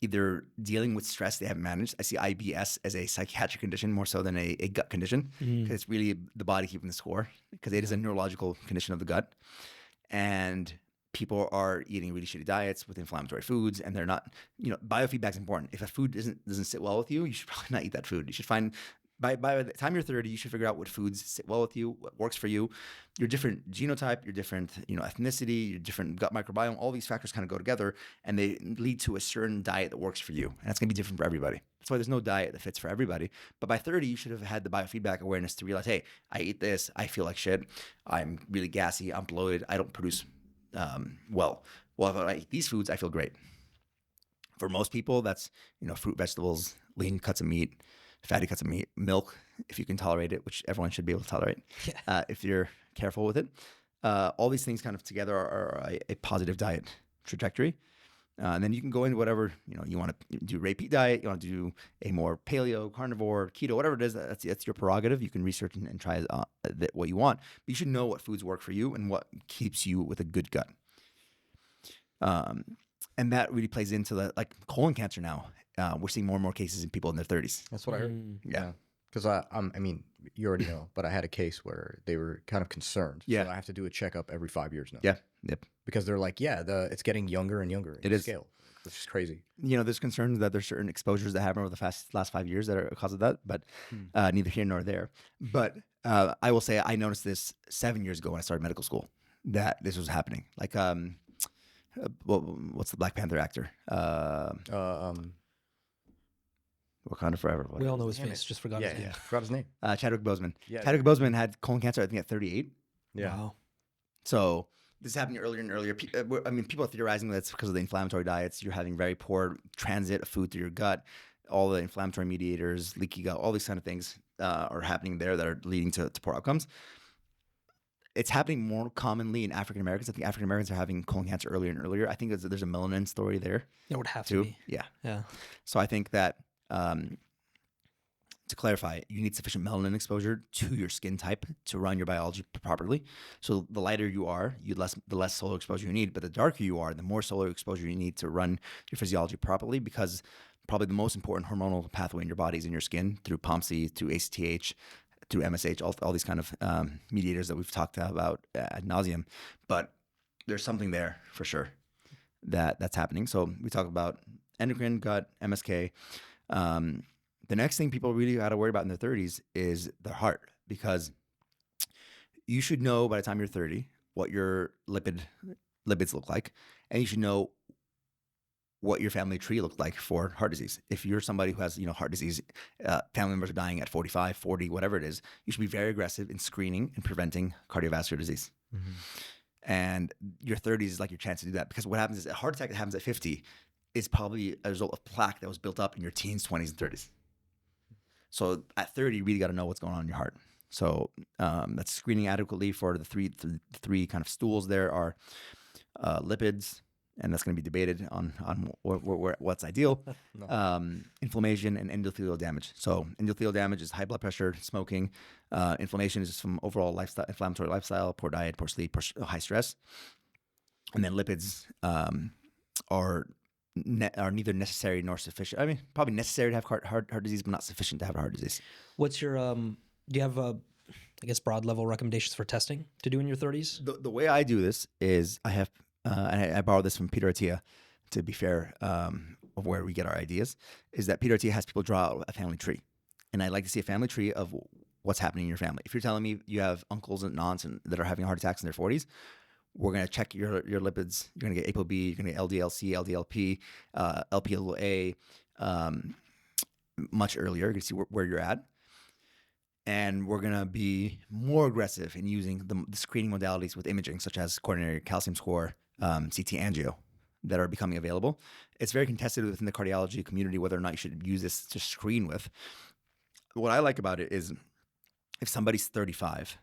Speaker 1: either dealing with stress they haven't managed. I see IBS as a psychiatric condition more so than a gut condition, because it's really the body keeping the score, because it is a neurological condition of the gut. And people are eating really shitty diets with inflammatory foods, and they're not, biofeedback is important. If a food doesn't sit well with you, you should probably not eat that food. You should find By the time you're 30, you should figure out what foods sit well with you, what works for you. Your different genotype, your different ethnicity, your different gut microbiome, all these factors kind of go together and they lead to a certain diet that works for you. And that's going to be different for everybody. That's why there's no diet that fits for everybody. But by 30, you should have had the biofeedback awareness to realize, hey, I eat this, I feel like shit, I'm really gassy, I'm bloated, I don't produce well. Well, if I eat these foods, I feel great. For most people, that's fruit, vegetables, lean cuts of meat, fatty cuts of meat, milk, if you can tolerate it, which everyone should be able to tolerate, if you're careful with it. All these things kind of together are a positive diet trajectory. And then you can go into whatever, you want to do repeat diet, you want to do a more paleo, carnivore, keto, whatever it is, that's your prerogative. You can research and try what you want. But you should know what foods work for you and what keeps you with a good gut. And that really plays into like colon cancer now. We're seeing more and more cases in people in their 30s.
Speaker 3: That's what I heard.
Speaker 1: Yeah.
Speaker 3: Because I mean, you already know, but I had a case where they were kind of concerned.
Speaker 1: Yeah.
Speaker 3: So I have to do a checkup every 5 years now.
Speaker 1: Yeah. Yep.
Speaker 3: Because they're like, it's getting younger and younger.
Speaker 1: It is.
Speaker 3: Scale. Which is crazy.
Speaker 1: There's concerns that there's certain exposures that happen over the last 5 years that are a cause of that, but neither here nor there. But I will say I noticed this 7 years ago when I started medical school, that this was happening. Like, what's the Black Panther actor? Wakanda Forever.
Speaker 2: We all know his face. Just forgot his name.
Speaker 3: Forgot his name.
Speaker 1: Chadwick Boseman.
Speaker 3: Yeah.
Speaker 1: Chadwick Boseman had colon cancer, I think, at 38.
Speaker 3: Yeah.
Speaker 2: Wow.
Speaker 1: So this is happening earlier and earlier. I mean, people are theorizing that it's because of the inflammatory diets. You're having very poor transit of food through your gut. All the inflammatory mediators, leaky gut, all these kind of things are happening there that are leading to poor outcomes. It's happening more commonly in African Americans. I think African Americans are having colon cancer earlier and earlier. I think there's a melanin story there.
Speaker 2: It would have
Speaker 1: too.
Speaker 2: to be.
Speaker 1: Yeah.
Speaker 2: Yeah.
Speaker 1: So I think that to clarify, you need sufficient melanin exposure to your skin type to run your biology properly. So the lighter you are, the less solar exposure you need. But the darker you are, the more solar exposure you need to run your physiology properly, because probably the most important hormonal pathway in your body is in your skin through POMC, through ACTH, through MSH, all these kind of mediators that we've talked about ad nauseum. But there's something there for sure that's happening. So we talk about endocrine, gut, MSK. The next thing people really got to worry about in their 30s is their heart, because you should know by the time you're 30 what your lipids look like, and you should know what your family tree looked like for heart disease. If you're somebody who has heart disease, family members are dying at 45, 40, whatever it is, you should be very aggressive in screening and preventing cardiovascular disease. Mm-hmm. And your 30s is like your chance to do that, because what happens is a heart attack that happens at 50 is probably a result of plaque that was built up in your teens, 20s, and 30s. So at 30, you really got to know what's going on in your heart. So that's screening adequately for the three kind of stools. There are lipids, and that's going to be debated on what's ideal. No. Inflammation and endothelial damage. So endothelial damage is high blood pressure, smoking. Inflammation is just from overall lifestyle, inflammatory lifestyle, poor diet, poor sleep, high stress. And then lipids are neither necessary nor sufficient. I mean, probably necessary to have heart disease, but not sufficient to have a heart disease.
Speaker 2: What's your do you have broad level recommendations for testing to do in your 30s?
Speaker 1: The way I do this is I have and I borrowed this from Peter Attia, to be fair, of where we get our ideas, is that Peter Attia has people draw out a family tree. And I like to see a family tree of what's happening in your family. If you're telling me you have uncles and aunts that are having heart attacks in their 40s, we're going to check your lipids. You're going to get ApoB, you're going to get LDL-C, LDL-P, LP-A, much earlier. You can see where you're at. And we're going to be more aggressive in using the screening modalities with imaging, such as coronary calcium score, CT angio, that are becoming available. It's very contested within the cardiology community whether or not you should use this to screen with. What I like about it is if somebody's 35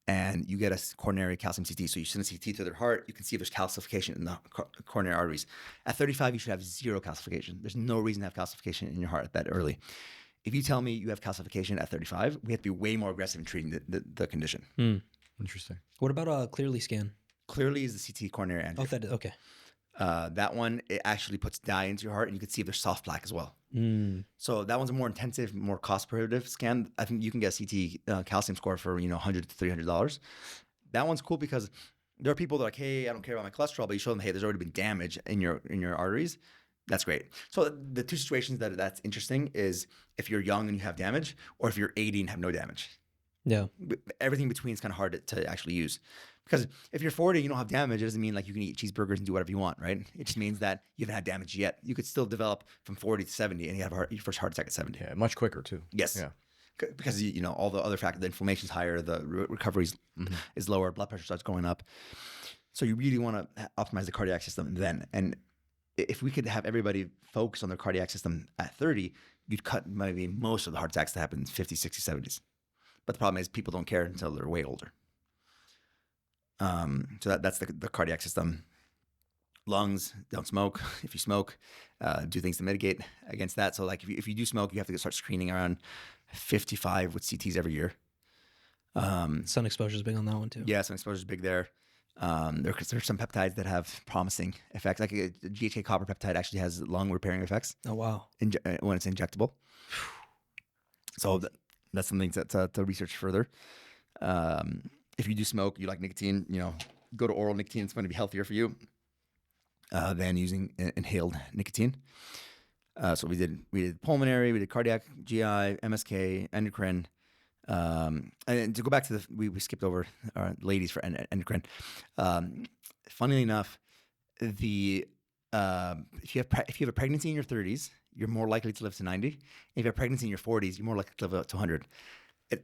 Speaker 1: and you get a coronary calcium CT, so you send a CT to their heart, you can see if there's calcification in the coronary arteries. At 35, you should have zero calcification. There's no reason to have calcification in your heart that early. If you tell me you have calcification at 35, we have to be way more aggressive in treating the condition.
Speaker 3: Interesting.
Speaker 2: What about a Clearly scan?
Speaker 1: Clearly is the CT coronary angio.
Speaker 2: Oh, that is, okay.
Speaker 1: That one, it actually puts dye into your heart, and you can see if there's soft plaque as well. So that one's a more intensive, more cost prohibitive scan. I think you can get a CT calcium score for $100 to $300. That one's cool because there are people that are like, hey, I don't care about my cholesterol, but you show them, hey, there's already been damage in your arteries. That's great. So the two situations that's interesting is if you're young and you have damage, or if you're 80 and have no damage.
Speaker 2: Yeah.
Speaker 1: Everything between is kind of hard to actually use. Because if you're 40 and you don't have damage, it doesn't mean like you can eat cheeseburgers and do whatever you want, right? It just means that you haven't had damage yet. You could still develop from 40 to 70 and you have your first heart attack at 70.
Speaker 3: Yeah, much quicker too.
Speaker 1: Yes.
Speaker 3: Yeah.
Speaker 1: Because you know all the other factors, the inflammation's higher, the recovery is lower, blood pressure starts going up. So you really want to optimize the cardiac system then. And if we could have everybody focus on their cardiac system at 30, you'd cut maybe most of the heart attacks that happen in 50s, 60s, 70s. But the problem is people don't care until they're way older. So that's the cardiac system. Lungs, don't smoke. If you smoke, do things to mitigate against that. So like if you do smoke, you have to start screening around 55 with CTs every year.
Speaker 2: Sun exposure is big on that one too.
Speaker 1: Yeah, sun exposure is big there. There's some peptides that have promising effects. Like a GHA copper peptide actually has lung repairing effects.
Speaker 2: Oh wow.
Speaker 1: When it's injectable. So that's something to research further. If you do smoke, you like nicotine, go to oral nicotine. It's going to be healthier for you than using inhaled nicotine. So we did pulmonary, we did cardiac, GI, MSK, endocrine. And to go back to we skipped over ladies for endocrine. Funnily enough, if you have a pregnancy in your 30s, you're more likely to live to 90. If you have pregnancy in your 40s, you're more likely to live to 100.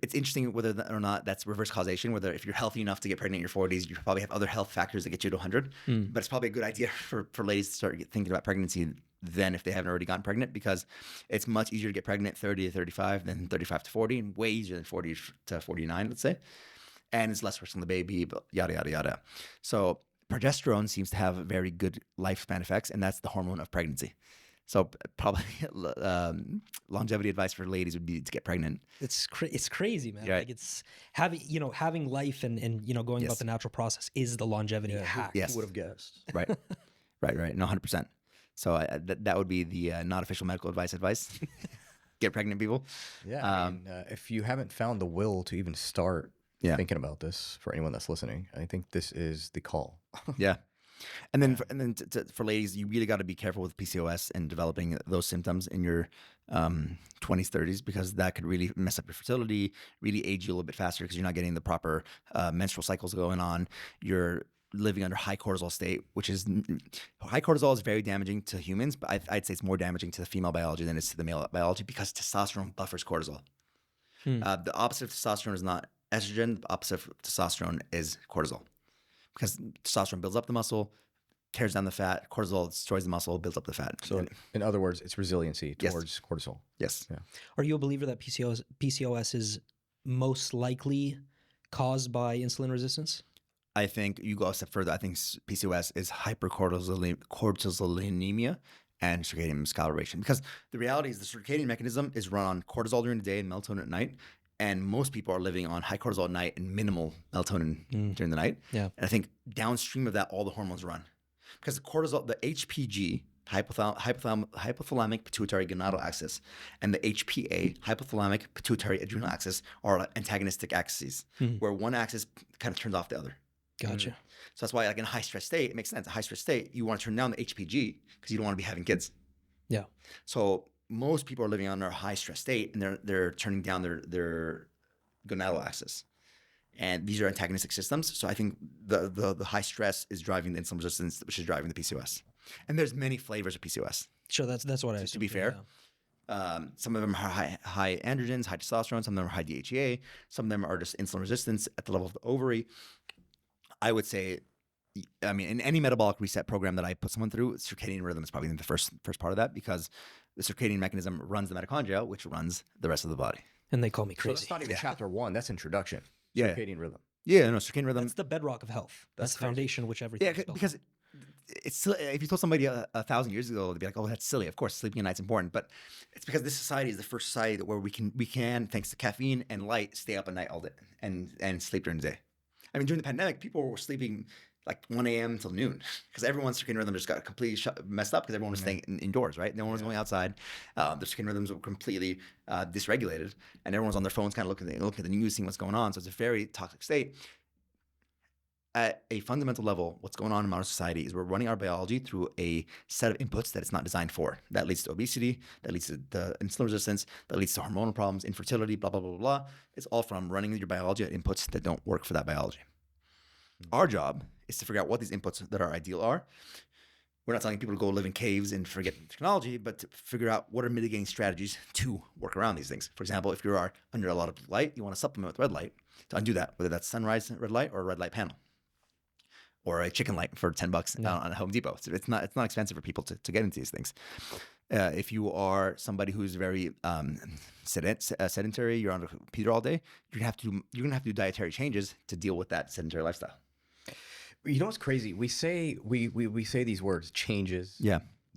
Speaker 1: It's interesting whether or not that's reverse causation, whether if you're healthy enough to get pregnant in your 40s, you probably have other health factors that get you to 100. But it's probably a good idea for ladies to start thinking about pregnancy than if they haven't already gotten pregnant, because it's much easier to get pregnant 30 to 35 than 35 to 40, and way easier than 40 to 49, let's say. And it's less risk on the baby, but yada, yada, yada. So progesterone seems to have very good lifespan effects, and that's the hormone of pregnancy. So probably longevity advice for ladies would be to get pregnant.
Speaker 2: It's crazy, man.
Speaker 1: Yeah.
Speaker 2: Like it's having life and going
Speaker 1: Yes.
Speaker 2: about the natural process is the longevity hack.
Speaker 1: Yes.
Speaker 3: Who would have guessed?
Speaker 1: Right. Right. No, 100%. So that would be the not official medical advice. Get pregnant, people.
Speaker 3: Yeah. I mean, if you haven't found the will to even start thinking about this, for anyone that's listening, I think this is the call.
Speaker 1: Yeah. And then for ladies, you really got to be careful with PCOS and developing those symptoms in your 20s, 30s, because that could really mess up your fertility, really age you a little bit faster because you're not getting the proper menstrual cycles going on. You're living under high cortisol state, which is high cortisol is very damaging to humans, but I'd say it's more damaging to the female biology than it is to the male biology, because testosterone buffers cortisol. The opposite of testosterone is not estrogen. The opposite of testosterone is cortisol, because testosterone builds up the muscle, tears down the fat. Cortisol destroys the muscle, builds up the fat.
Speaker 3: So in other words, it's resiliency towards cortisol.
Speaker 1: Yes.
Speaker 3: Yeah.
Speaker 2: Are you a believer that PCOS is most likely caused by insulin resistance?
Speaker 1: I think you go a step further. I think PCOS is hypercortisolemia and circadian miscalibration, because the reality is the circadian mechanism is run on cortisol during the day and melatonin at night. And most people are living on high cortisol at night and minimal melatonin during the night. Yeah. And I think downstream of that, all the hormones run. Because the cortisol, the HPG, hypothalamic pituitary gonadal axis, and the HPA, hypothalamic pituitary adrenal axis, are antagonistic axes, where one axis kind of turns off the other.
Speaker 2: Gotcha.
Speaker 1: So that's why, like in a high stress state, it makes sense. A high stress state, you want to turn down the HPG because you don't want to be having kids.
Speaker 2: Yeah.
Speaker 1: So most people are living on their high stress state, and they're turning down their gonadal axis, and these are antagonistic systems. So I think the high stress is driving the insulin resistance, which is driving the PCOS. And there's many flavors of PCOS.
Speaker 2: Sure, that's what I assumed.
Speaker 1: To be fair, some of them are high androgens, high testosterone. Some of them are high DHEA. Some of them are just insulin resistance at the level of the ovary. I would say, I mean, in any metabolic reset program that I put someone through, circadian rhythm is probably the first part of that, because the circadian mechanism runs the mitochondria, which runs the rest of the body.
Speaker 2: And they call me
Speaker 3: So
Speaker 2: crazy.
Speaker 3: that's not even chapter 1. That's introduction.
Speaker 1: Yeah.
Speaker 3: Circadian rhythm.
Speaker 1: Yeah, no, circadian rhythm.
Speaker 2: That's the bedrock of health. That's the foundation which everything is built
Speaker 1: because
Speaker 2: on.
Speaker 1: it's still, if you told somebody 1,000 years ago, they'd be like, "Oh, that's silly." Of course, sleeping at night's important, but it's because this society is the first society where we can, thanks to caffeine and light, stay up at night all day and sleep during the day. I mean, during the pandemic, people were sleeping like 1 a.m. until noon, because everyone's circadian rhythm just got completely messed up because everyone was staying indoors, right? No one was going outside. The circadian rhythms were completely dysregulated, and everyone's on their phones kind of looking at the news, seeing what's going on. So it's a very toxic state. at a fundamental level, what's going on in modern society is we're running our biology through a set of inputs that it's not designed for. That leads to obesity, that leads to the insulin resistance, that leads to hormonal problems, infertility, blah, blah, blah, blah, blah. It's all from running your biology at inputs that don't work for that biology. Our job is to figure out what these inputs that are ideal are. We're not telling people to go live in caves and forget technology, but to figure out what are mitigating strategies to work around these things. For example, if you are under a lot of light, you want to supplement with red light to undo that, whether that's sunrise red light or a red light panel, or a chicken light for $10 on Home Depot. So it's not expensive for people to get into these things. If you are somebody who's very sedentary, you're on a computer all day, you're gonna have to do dietary changes to deal with that sedentary lifestyle.
Speaker 3: You know what's crazy? We say we say these words, changes,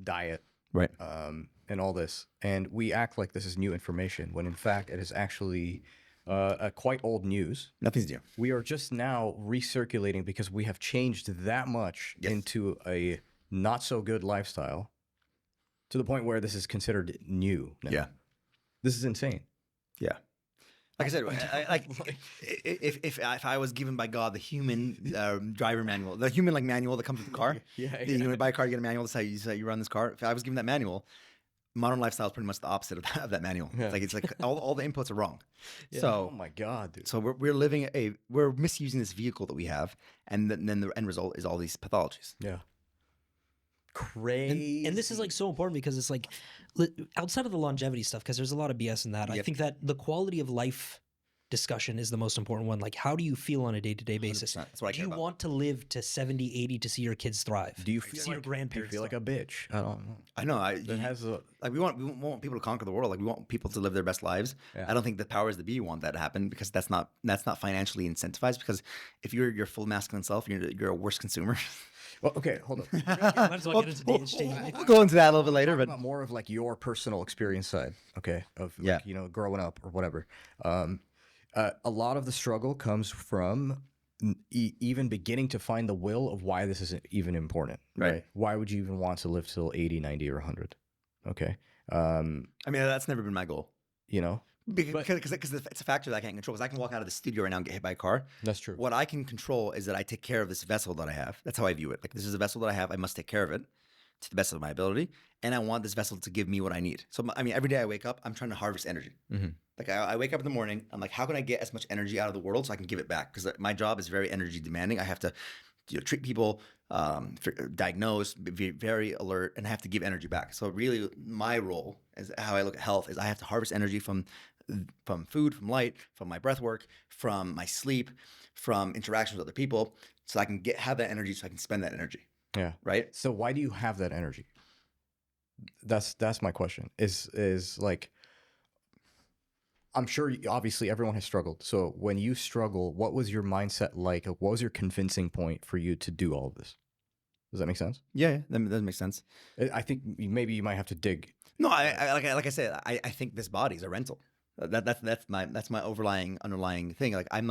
Speaker 3: diet,
Speaker 1: right,
Speaker 3: and all this, and we act like this is new information when in fact it is actually a quite old news.
Speaker 1: Nothing's new.
Speaker 3: We are just now recirculating because we have changed that much into a not so good lifestyle to the point where this is considered new now.
Speaker 1: Yeah,
Speaker 3: this is insane.
Speaker 1: Yeah. Like I said, if I was given by God the human driver manual, the human manual that comes with the car, you buy a car, you get a manual. That's how you run this car. If I was given that manual, modern lifestyle is pretty much the opposite of that manual. Yeah. It's like all the inputs are wrong. Yeah. So
Speaker 3: oh my God, dude.
Speaker 1: So we're misusing this vehicle that we have, and then the end result is all these pathologies.
Speaker 3: Yeah. Crazy.
Speaker 2: And this is so important because it's outside of the longevity stuff, because there's a lot of BS in that. Yep. I think that the quality of life discussion is the most important one. How do you feel on a day-to-day basis?
Speaker 1: That's what I care about.
Speaker 2: Do you want to live to 70, 80 to see your kids thrive?
Speaker 3: Do you feel
Speaker 2: see your grandparents?
Speaker 3: Do you feel like a bitch? I don't know.
Speaker 1: I know. We want people to conquer the world. We want people to live their best lives. Yeah. I don't think the powers that be want that to happen because that's not financially incentivized. Because if you're your full masculine self, you're a worse consumer.
Speaker 3: Well, okay, hold on.
Speaker 1: We'll go into that a little bit later, but
Speaker 3: more of your personal experience side, okay, of growing up or whatever. A lot of the struggle comes from even beginning to find the will of why this is even important, right? Why would you even want to live till 80, 90, or 100? Okay.
Speaker 1: That's never been my goal. Because it's a factor that I can't control. Because I can walk out of the studio right now and get hit by a car.
Speaker 3: That's true.
Speaker 1: What I can control is that I take care of this vessel that I have. That's how I view it. This is a vessel that I have. I must take care of it to the best of my ability. And I want this vessel to give me what I need. So, every day I wake up, I'm trying to harvest energy. Mm-hmm. I wake up in the morning. I'm like, how can I get as much energy out of the world so I can give it back? Because my job is very energy demanding. I have to treat people, diagnose, be very alert, and I have to give energy back. So really my role is how I look at health is I have to harvest energy from food, from light, from my breath work, from my sleep, from interactions with other people, so I can have that energy so I can spend that energy.
Speaker 3: Yeah.
Speaker 1: Right?
Speaker 3: So why do you have that energy? That's my question. Is I'm sure obviously everyone has struggled. So when you struggle, what was your mindset like? What was your convincing point for you to do all of this? Does that make sense?
Speaker 1: Yeah, that makes sense.
Speaker 3: I think maybe you might have to dig.
Speaker 1: No, like I said, I think this body is a rental. That's my underlying thing. I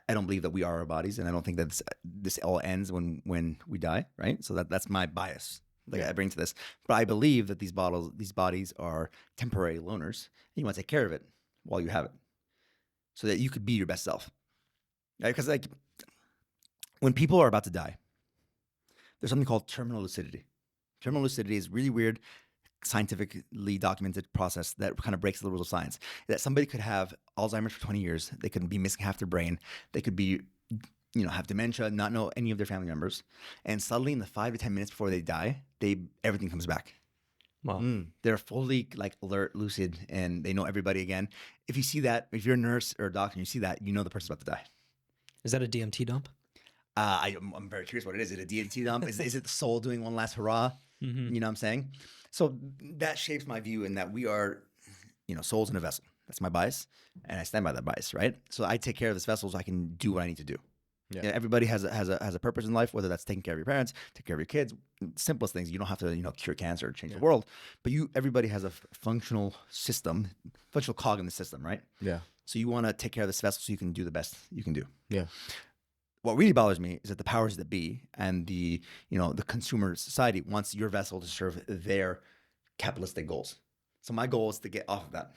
Speaker 1: don't believe that we are our bodies, and I don't think that this all ends when we die, right? So that's my bias. I bring to this, but I believe that these bodies are temporary loners, and you want to take care of it while you have it, so that you could be your best self. Right? Because when people are about to die, there's something called terminal lucidity. Terminal lucidity is really weird, scientifically documented process that kind of breaks the rules of science. That somebody could have Alzheimer's for 20 years, they could be missing half their brain, they could be have dementia, not know any of their family members, and suddenly in the 5 to 10 minutes before they die, everything comes back.
Speaker 2: Wow.
Speaker 1: They're fully alert, lucid, and they know everybody again. If you see that, if you're a nurse or a doctor and you see that, you know the person's about to die.
Speaker 2: Is that a DMT dump?
Speaker 1: I'm very curious what it is. Is it a DMT dump? Is it the soul doing one last hurrah? Mm-hmm. You know what I'm saying? So that shapes my view in that we are, souls in a vessel. That's my bias, and I stand by that bias, right? So I take care of this vessel so I can do what I need to do. Yeah. Everybody has a purpose in life, whether that's taking care of your parents, take care of your kids, simplest things. You don't have to cure cancer or change the world, but everybody has a functional cog in the system, right?
Speaker 3: Yeah.
Speaker 1: So you want to take care of this vessel so you can do the best you can do.
Speaker 3: Yeah.
Speaker 1: What really bothers me is that the powers that be and the consumer society wants your vessel to serve their capitalistic goals. So my goal is to get off of that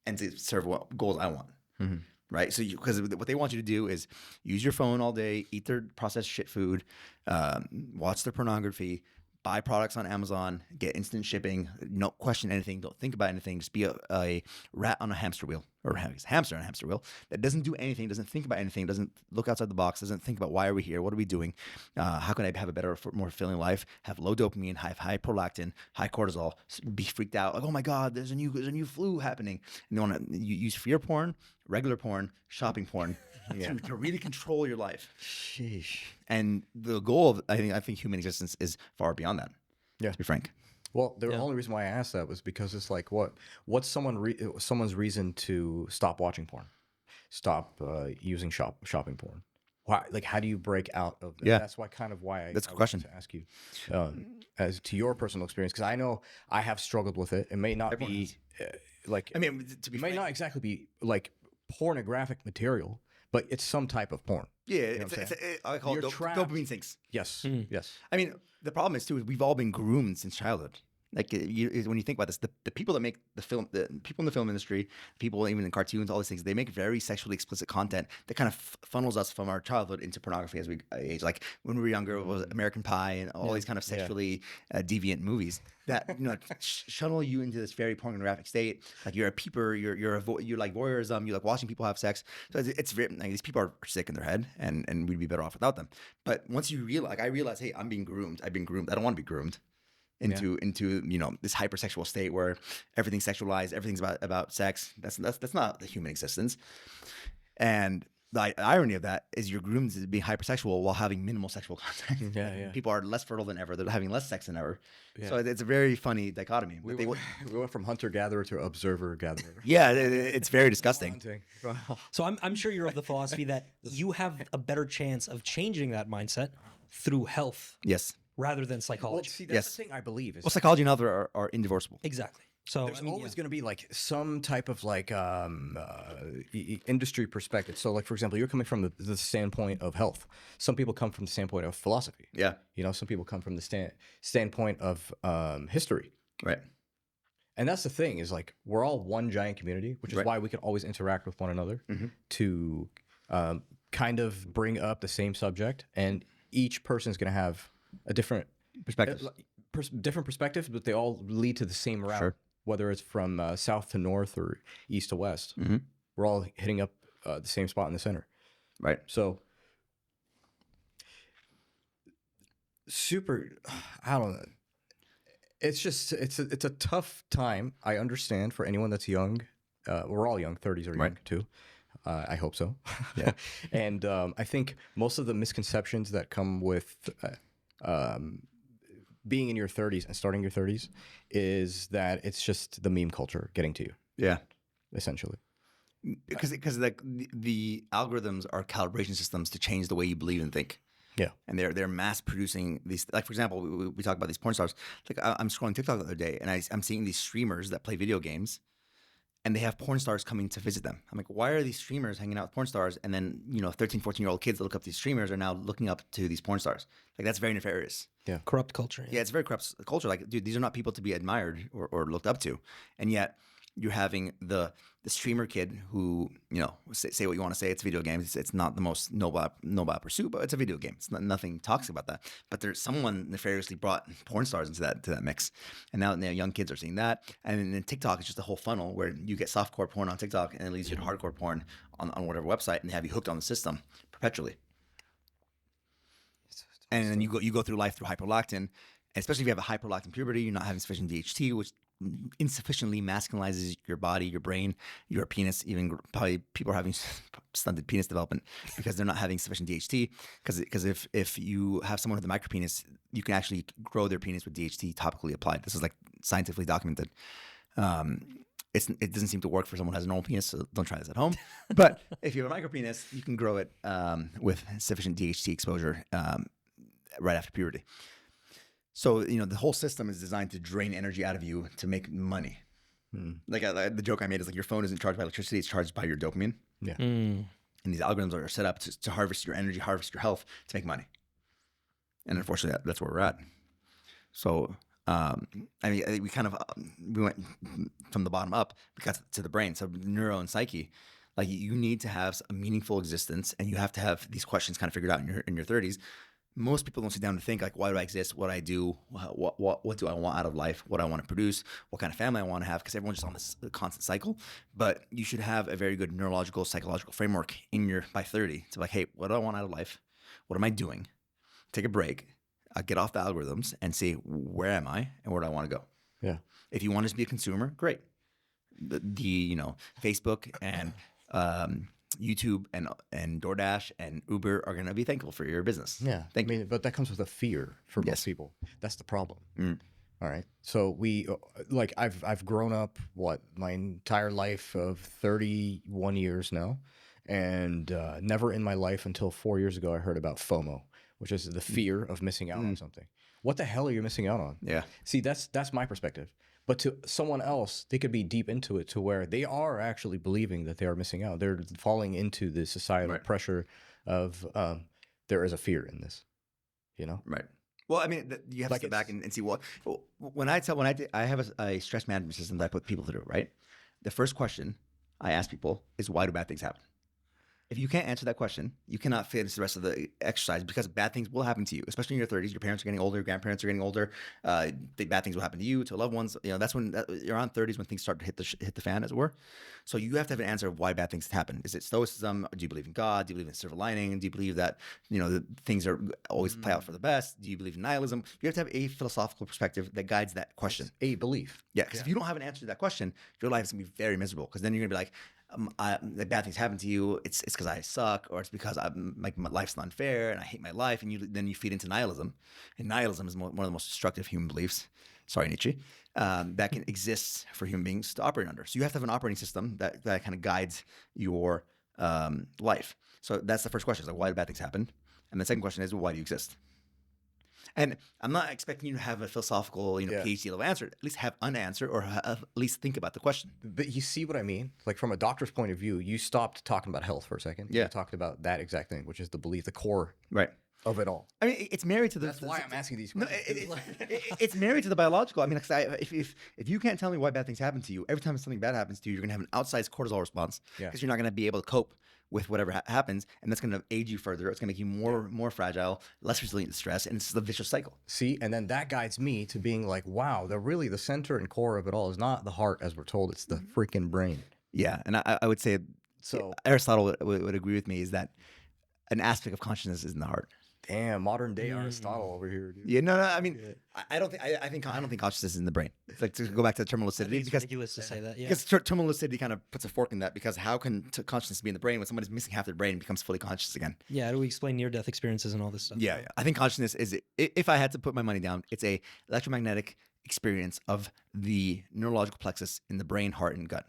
Speaker 1: and to serve what goals I want. Mm-hmm. right? So because what they want you to do is use your phone all day, eat their processed shit food, watch their pornography, buy products on Amazon, get instant shipping, no question anything, don't think about anything, just be a rat on a hamster wheel, or a hamster on a hamster wheel that doesn't do anything, doesn't think about anything, doesn't look outside the box, doesn't think about why are we here, what are we doing, how can I have a better, more fulfilling life, have low dopamine, high prolactin, high cortisol, be freaked out, like, oh my God, there's a new flu happening. And you want to use fear porn, regular porn, shopping porn to really control your life.
Speaker 3: Sheesh.
Speaker 1: And the goal of I think human existence is far beyond that.
Speaker 3: Yeah.
Speaker 1: To be frank.
Speaker 3: Well, the only reason why I asked that was because it's like, what's someone's reason to stop watching porn, stop using shopping porn? Why, like, how do you break out of that?
Speaker 1: Yeah.
Speaker 3: That's why
Speaker 1: That's a
Speaker 3: I
Speaker 1: question
Speaker 3: wanted to ask you, as to your personal experience, because I know I have struggled with it. It may not
Speaker 1: Everyone
Speaker 3: be like,
Speaker 1: I mean, to be
Speaker 3: it may
Speaker 1: frank,
Speaker 3: not exactly be like pornographic material, but it's some type of porn.
Speaker 1: yeah,
Speaker 3: know what I'm
Speaker 1: I call it
Speaker 3: You're trapped.
Speaker 1: dopamine sinks.
Speaker 3: Yes, yes.
Speaker 1: I mean, the problem is too is we've all been groomed since childhood. Like when you think about this, the people that make the film, the people in the film industry, people even in cartoons, all these things, they make very sexually explicit content that kind of funnels us from our childhood into pornography as we age. Like when we were younger, it was American Pie and all these kind of sexually deviant movies that shuttle you into this very pornographic state. Like you're a peeper, you like voyeurism, you like watching people have sex. So it's very like, these people are sick in their head, and we'd be better off without them. But once you realize, like I realized, hey, I'm being groomed. I've been groomed. I don't want to be groomed into this hypersexual state where everything's sexualized, everything's about sex. That's not the human existence. And the irony of that is you're groomed to be hypersexual while having minimal sexual contact.
Speaker 3: Yeah.
Speaker 1: People are less fertile than ever. They're having less sex than ever.
Speaker 3: Yeah.
Speaker 1: So it's a very funny dichotomy.
Speaker 3: We went from hunter gatherer to observer gatherer.
Speaker 1: Yeah, it's very disgusting.
Speaker 3: Hunting.
Speaker 2: So I'm sure you're of the philosophy that you have a better chance of changing that mindset through health
Speaker 1: Yes.
Speaker 2: rather than
Speaker 3: Well,
Speaker 2: psychology.
Speaker 3: see, that's
Speaker 1: Yes.
Speaker 3: the thing I believe is
Speaker 1: Well, psychology and health are indivorceable.
Speaker 2: Exactly. So
Speaker 3: there's
Speaker 2: I mean,
Speaker 3: always going to be like some type of like industry perspective. So like, for example, you're coming from the standpoint of health. Some people come from the standpoint of philosophy.
Speaker 1: Yeah.
Speaker 3: Some people come from the standpoint of history.
Speaker 1: Right.
Speaker 3: And that's the thing is like, we're all one giant community, which is why we can always interact with one another to kind of bring up the same subject. And each person is going to have a different
Speaker 1: Perspectives.
Speaker 3: different perspectives, but they all lead to the same route.
Speaker 1: Sure.
Speaker 3: Whether it's from south to north or east to west, we're all hitting up the same spot in the center.
Speaker 1: Right.
Speaker 3: So, I don't know. It's just it's a tough time. I understand for anyone that's young. We're all young. 30s are young too. I hope so.
Speaker 1: Yeah.
Speaker 3: And I think most of the misconceptions that come with being in your 30s and starting your 30s is that it's just the meme culture getting to you,
Speaker 1: Yeah.
Speaker 3: essentially.
Speaker 1: Because like the algorithms are calibration systems to change the way you believe and think.
Speaker 3: Yeah.
Speaker 1: And they're mass producing these. Like for example, we talk about these porn stars. Like I'm scrolling TikTok the other day, and I'm seeing these streamers that play video games, and they have porn stars coming to visit them. I'm like, why are these streamers hanging out with porn stars? And then 13, 14-year-old kids that look up these streamers are now looking up to these porn stars. Like that's very nefarious.
Speaker 2: corrupt culture.
Speaker 1: Yeah, it's very corrupt culture. Like, dude, these are not people to be admired or looked up to, and yet you're having the streamer kid who say what you want to say. It's video games. It's not the most noble pursuit, but it's a video game. It's not, nothing toxic about that. But there's someone nefariously brought porn stars into that mix, and now young kids are seeing that. And then TikTok is just a whole funnel where you get softcore porn on TikTok, and it leads you to hardcore porn on whatever website, and they have you hooked on the system perpetually. And then you go through life through hyperlactin, and especially if you have a hyperlactin puberty, you're not having sufficient DHT, which insufficiently masculinizes your body, your brain, your penis. Even probably people are having stunted penis development because they're not having sufficient DHT. Because if you have someone with a micropenis, you can actually grow their penis with DHT topically applied. This is like scientifically documented. It doesn't seem to work for someone who has a normal penis, so don't try this at home. But if you have a micropenis, you can grow it with sufficient DHT exposure right after puberty. So, the whole system is designed to drain energy out of you to make money. Like the joke I made is like your phone isn't charged by electricity, it's charged by your dopamine.
Speaker 3: Yeah.
Speaker 1: And these algorithms are set up to harvest your energy, harvest your health to make money. And unfortunately, that's where we're at. So, we went from the bottom up, we got to the brain. So neuro and psyche, Like you need to have a meaningful existence, and you have to have these questions kind of figured out in your 30s. Most people don't sit down to think like, why do I exist? What do I do? What do I want out of life? What do I want to produce? What kind of family I want to have? Because everyone's just on this constant cycle. But you should have a very good neurological, psychological framework in your by 30 to like, hey, what do I want out of life? What am I doing? Take a break, get off the algorithms, and see where am I and where do I want to go.
Speaker 3: Yeah.
Speaker 1: If you want to be a consumer, great. The Facebook and YouTube and DoorDash and Uber are going to be thankful for your business.
Speaker 3: Yeah. But that comes with a fear for most people. That's the problem. All right. So I've grown up my entire life of 31 years now, and never in my life until 4 years ago I heard about FOMO, which is the fear of missing out on something. What the hell are you missing out on?
Speaker 1: Yeah.
Speaker 3: See, that's my perspective. But to someone else, they could be deep into it to where they are actually believing that they are missing out. They're falling into the societal pressure of there is a fear in this,
Speaker 1: Right. Well, I mean, you have to step back and see what. I have a stress management system that I put people through. Right. The first question I ask people is, why do bad things happen? If you can't answer that question, you cannot finish the rest of the exercise, because bad things will happen to you, especially in your 30s. Your parents are getting older, your grandparents are getting older. Bad things will happen to you, to loved ones. That's when you're on 30s when things start to hit the fan, as it were. So you have to have an answer of why bad things happen. Is it stoicism? Do you believe in God? Do you believe in silver lining? Do you believe that the things are always play out for the best? Do you believe in nihilism? You have to have a philosophical perspective that guides that question.
Speaker 3: It's a belief.
Speaker 1: Yeah, because if you don't have an answer to that question, your life is gonna be very miserable. Because then you're gonna be like, the bad things happen to you. It's because I suck, or it's because my life's not unfair and I hate my life, and then you feed into nihilism. And nihilism is one of the most destructive human beliefs. Sorry, Nietzsche. That can exist for human beings to operate under. So you have to have an operating system that kind of guides your life. So that's the first question: is like, why do bad things happen? And the second question is, well, why do you exist? And I'm not expecting you to have a philosophical, PhD level answer. At least have an answer, or at least think about the question.
Speaker 3: But you see what I mean? Like, from a doctor's point of view, you stopped talking about health for a second.
Speaker 1: Yeah.
Speaker 3: You talked about that exact thing, which is the belief, the core
Speaker 1: of
Speaker 3: it all.
Speaker 1: I mean, it's married to the.
Speaker 3: That's why I'm asking these questions.
Speaker 1: No, it's married to the biological. I mean, if you can't tell me why bad things happen to you, every time something bad happens to you, you're gonna have an outsized cortisol response, because you're not gonna be able to cope with whatever happens, and that's gonna age you further. It's gonna make you more fragile, less resilient to stress, and it's the vicious cycle.
Speaker 3: See, and then that guides me to being like, wow, the center and core of it all is not the heart, as we're told; it's the freaking brain.
Speaker 1: Yeah, and I would say,
Speaker 3: so
Speaker 1: Aristotle would agree with me, is that an aspect of consciousness is in the heart.
Speaker 3: Damn, modern day Aristotle over here, dude.
Speaker 1: Yeah, no. I mean, I don't think consciousness is in the brain. It's like, to go back to terminal lucidity,
Speaker 2: It's ridiculous to say that. Yeah.
Speaker 1: Because terminal lucidity kind of puts a fork in that. Because how can consciousness be in the brain when somebody's missing half their brain and becomes fully conscious again?
Speaker 2: Yeah. How do we explain near-death experiences and all this stuff?
Speaker 1: Yeah. I think consciousness is, if I had to put my money down, it's a electromagnetic experience of the neurological plexus in the brain, heart, and gut.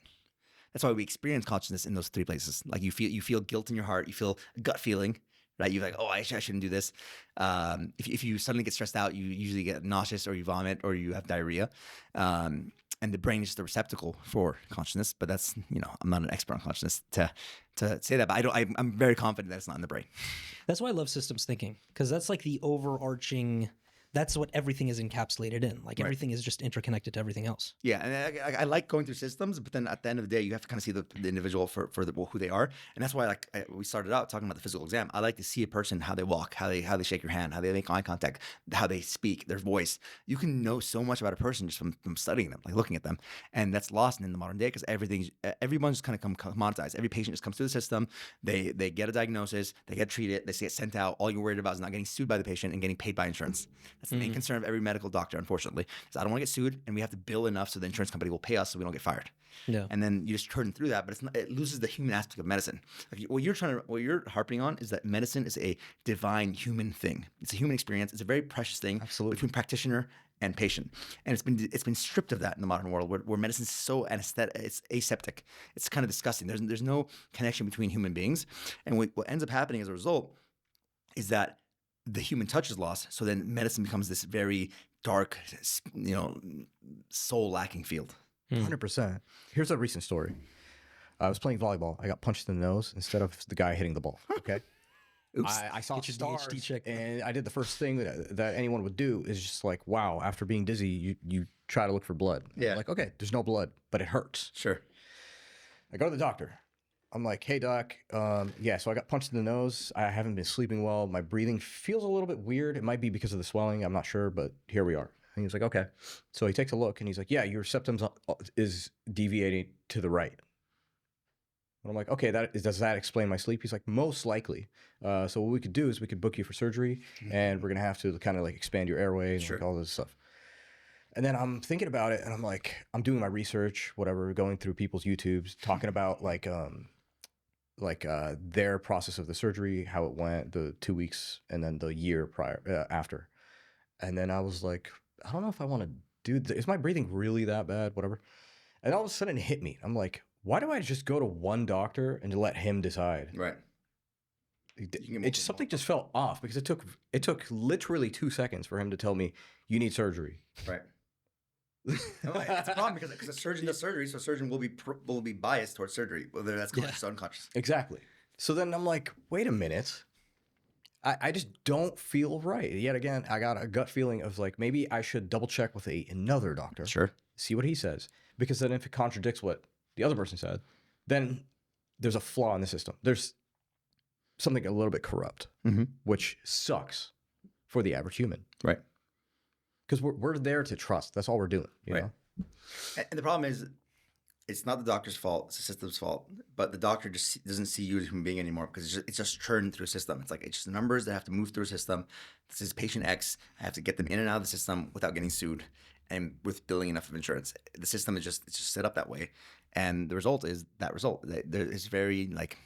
Speaker 1: That's why we experience consciousness in those three places. Like you feel guilt in your heart, you feel a gut feeling. Right, you're like, oh, I shouldn't do this. If you suddenly get stressed out, you usually get nauseous, or you vomit, or you have diarrhea. And the brain is just the receptacle for consciousness. But that's, I'm not an expert on consciousness to say that. But I'm very confident that it's not in the brain.
Speaker 2: That's why I love systems thinking, because that's like the overarching. That's what everything is encapsulated in. Like everything is just interconnected to everything else.
Speaker 1: Yeah, and I like going through systems, but then at the end of the day, you have to kind of see the individual for who they are, and that's why we started out talking about the physical exam. I like to see a person, how they walk, how they shake your hand, how they make eye contact, how they speak, their voice. You can know so much about a person just from studying them, like looking at them, and that's lost in the modern day because everyone's kind of commoditized. Every patient just comes through the system, they get a diagnosis, they get treated, they get sent out. All you're worried about is not getting sued by the patient and getting paid by insurance. That's the main concern of every medical doctor, unfortunately, is I don't want to get sued, and we have to bill enough so the insurance company will pay us so we don't get fired.
Speaker 2: Yeah.
Speaker 1: And then you just turn through that, but it loses the human aspect of medicine. Like what you're harping on is that medicine is a divine human thing. It's a human experience. It's a very precious thing between practitioner and patient. And it's been stripped of that in the modern world where medicine is so anesthetic, it's aseptic. It's kind of disgusting. There's no connection between human beings. And what ends up happening as a result is that the human touch is lost. So then medicine becomes this very dark, soul lacking field.
Speaker 3: 100%. Here's a recent story. I was playing volleyball. I got punched in the nose instead of the guy hitting the ball. Okay.
Speaker 1: Oops.
Speaker 3: I saw
Speaker 2: Get your
Speaker 3: stars,
Speaker 2: DHT check.
Speaker 3: and I did the first thing that anyone would do is just like, wow, after being dizzy, you try to look for blood.
Speaker 1: Yeah.
Speaker 3: I'm like, okay, there's no blood, but it hurts.
Speaker 1: Sure.
Speaker 3: I go to the doctor. I'm like, hey doc, yeah, so I got punched in the nose. I haven't been sleeping well. My breathing feels a little bit weird. It might be because of the swelling. I'm not sure, but here we are. And he's like, okay. So he takes a look and he's like, yeah, your septum is deviating to the right. And I'm like, okay, does that explain my sleep? He's like, most likely. So what we could do is we could book you for surgery, and we're gonna have to kind of like expand your airway and like all this stuff. And then I'm thinking about it, and I'm like, I'm doing my research, whatever, going through people's YouTubes, talking about their process of the surgery, how it went, the 2 weeks, and then the year prior after. And then I was like, I don't know if I want to do this. Is my breathing really that bad? Whatever. And all of a sudden it hit me. I'm like, why do I just go to one doctor and let him decide?
Speaker 1: Right.
Speaker 3: Something just felt off because it took literally 2 seconds for him to tell me you need surgery.
Speaker 1: Right. No, it's a problem because a surgeon does surgery, so a surgeon will be biased towards surgery, whether that's conscious or unconscious.
Speaker 3: Exactly. So then I'm like, wait a minute. I just don't feel right. Yet again, I got a gut feeling of like, maybe I should double check with another doctor.
Speaker 1: Sure.
Speaker 3: See what he says. Because then if it contradicts what the other person said, then there's a flaw in the system. There's something a little bit corrupt, which sucks for the average human.
Speaker 1: Right.
Speaker 3: Because we're there to trust. That's all we're doing. You know?
Speaker 1: And the problem is, it's not the doctor's fault. It's the system's fault. But the doctor just doesn't see you as a human being anymore because it's just churned through a system. It's like it's just numbers that have to move through a system. This is patient X. I have to get them in and out of the system without getting sued, and with billing enough of insurance. The system is just set up that way, and the result is that result. It's very like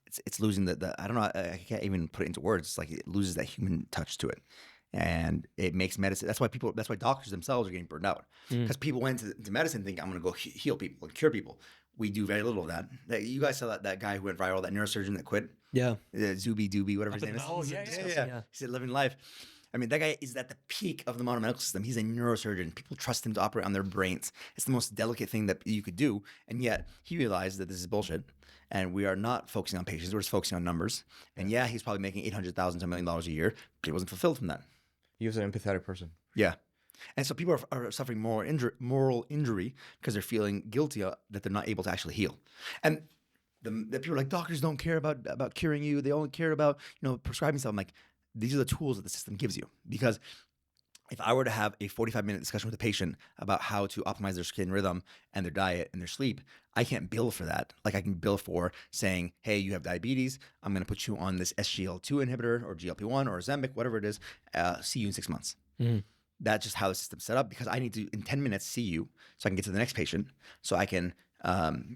Speaker 1: it's losing the I don't know. I can't even put it into words. It's like it loses that human touch to it. And it makes medicine. That's why doctors themselves are getting burned out because people went to medicine thinking I'm going to go heal people and cure people. We do very little of that. You guys saw that guy who went viral, that neurosurgeon that quit. Yeah, Zuby Dooby, whatever his name is.
Speaker 2: Oh yeah.
Speaker 1: He said living life. I mean, that guy is at the peak of the modern medical system. He's a neurosurgeon. People trust him to operate on their brains. It's the most delicate thing that you could do, and yet he realized that this is bullshit. And we are not focusing on patients. We're just focusing on numbers. And yeah, he's probably making $800,000 to $1 million a year, but he wasn't fulfilled from that.
Speaker 3: He was an empathetic person.
Speaker 1: Yeah. And so people are suffering moral injury because they're feeling guilty that they're not able to actually heal. And the people are like, doctors don't care about curing you. They only care about, prescribing stuff. I'm like, these are the tools that the system gives you. Because if I were to have a 45-minute discussion with a patient about how to optimize their circadian rhythm and their diet and their sleep, I can't bill for that. Like I can bill for saying, hey, you have diabetes. I'm going to put you on this SGLT2 inhibitor or GLP-1 or Ozempic, whatever it is. See you in 6 months. That's just how the system's set up because I need to, in 10 minutes, see you so I can get to the next patient so I can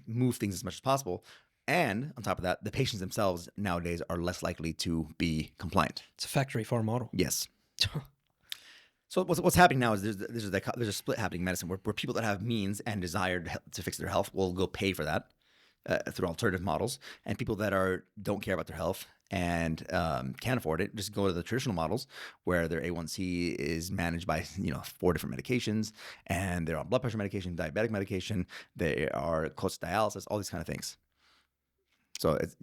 Speaker 1: move things as much as possible. And on top of that, the patients themselves nowadays are less likely to be compliant.
Speaker 2: It's a factory farm model.
Speaker 1: Yes. So what's happening now is there's a split happening in medicine where people that have means and desire to fix their health will go pay for that through alternative models, and people that don't care about their health and can't afford it just go to the traditional models where their A1C is managed by 4 different medications, and they're on blood pressure medication, diabetic medication, they are close to dialysis, all these kind of things. So it's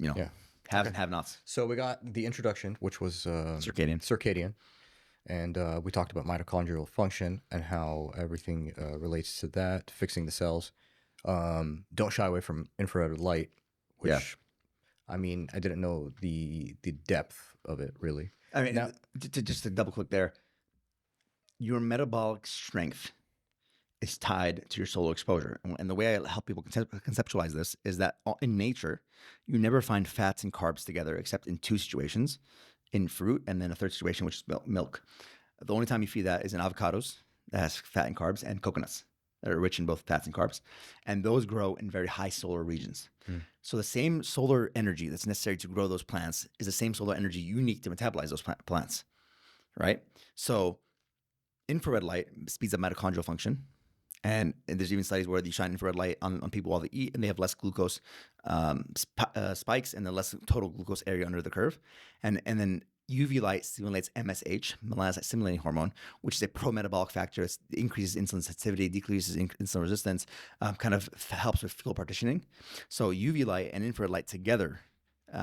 Speaker 1: haves and have-nots.
Speaker 3: So we got the introduction, which was Circadian. And we talked about mitochondrial function and how everything relates to that, fixing the cells. Don't shy away from infrared light, which, I mean, I didn't know the depth of it, really.
Speaker 1: I mean, now, just to double click there, your metabolic strength is tied to your solar exposure. And the way I help people conceptualize this is that in nature, you never find fats and carbs together except in 2 situations. In fruit, and then a third situation, which is milk. The only time you feed that is in avocados that has fat and carbs, and coconuts that are rich in both fats and carbs. And those grow in very high solar regions. So the same solar energy that's necessary to grow those plants is the same solar energy you need to metabolize those plants, right? So infrared light speeds up mitochondrial function. And there's even studies where you shine infrared light on people while they eat, and they have less glucose spikes and the less total glucose area under the curve. And then UV light stimulates MSH, melanocyte-stimulating hormone, which is a pro-metabolic factor. It increases insulin sensitivity, decreases insulin resistance, kind of helps with fuel partitioning. So UV light and infrared light together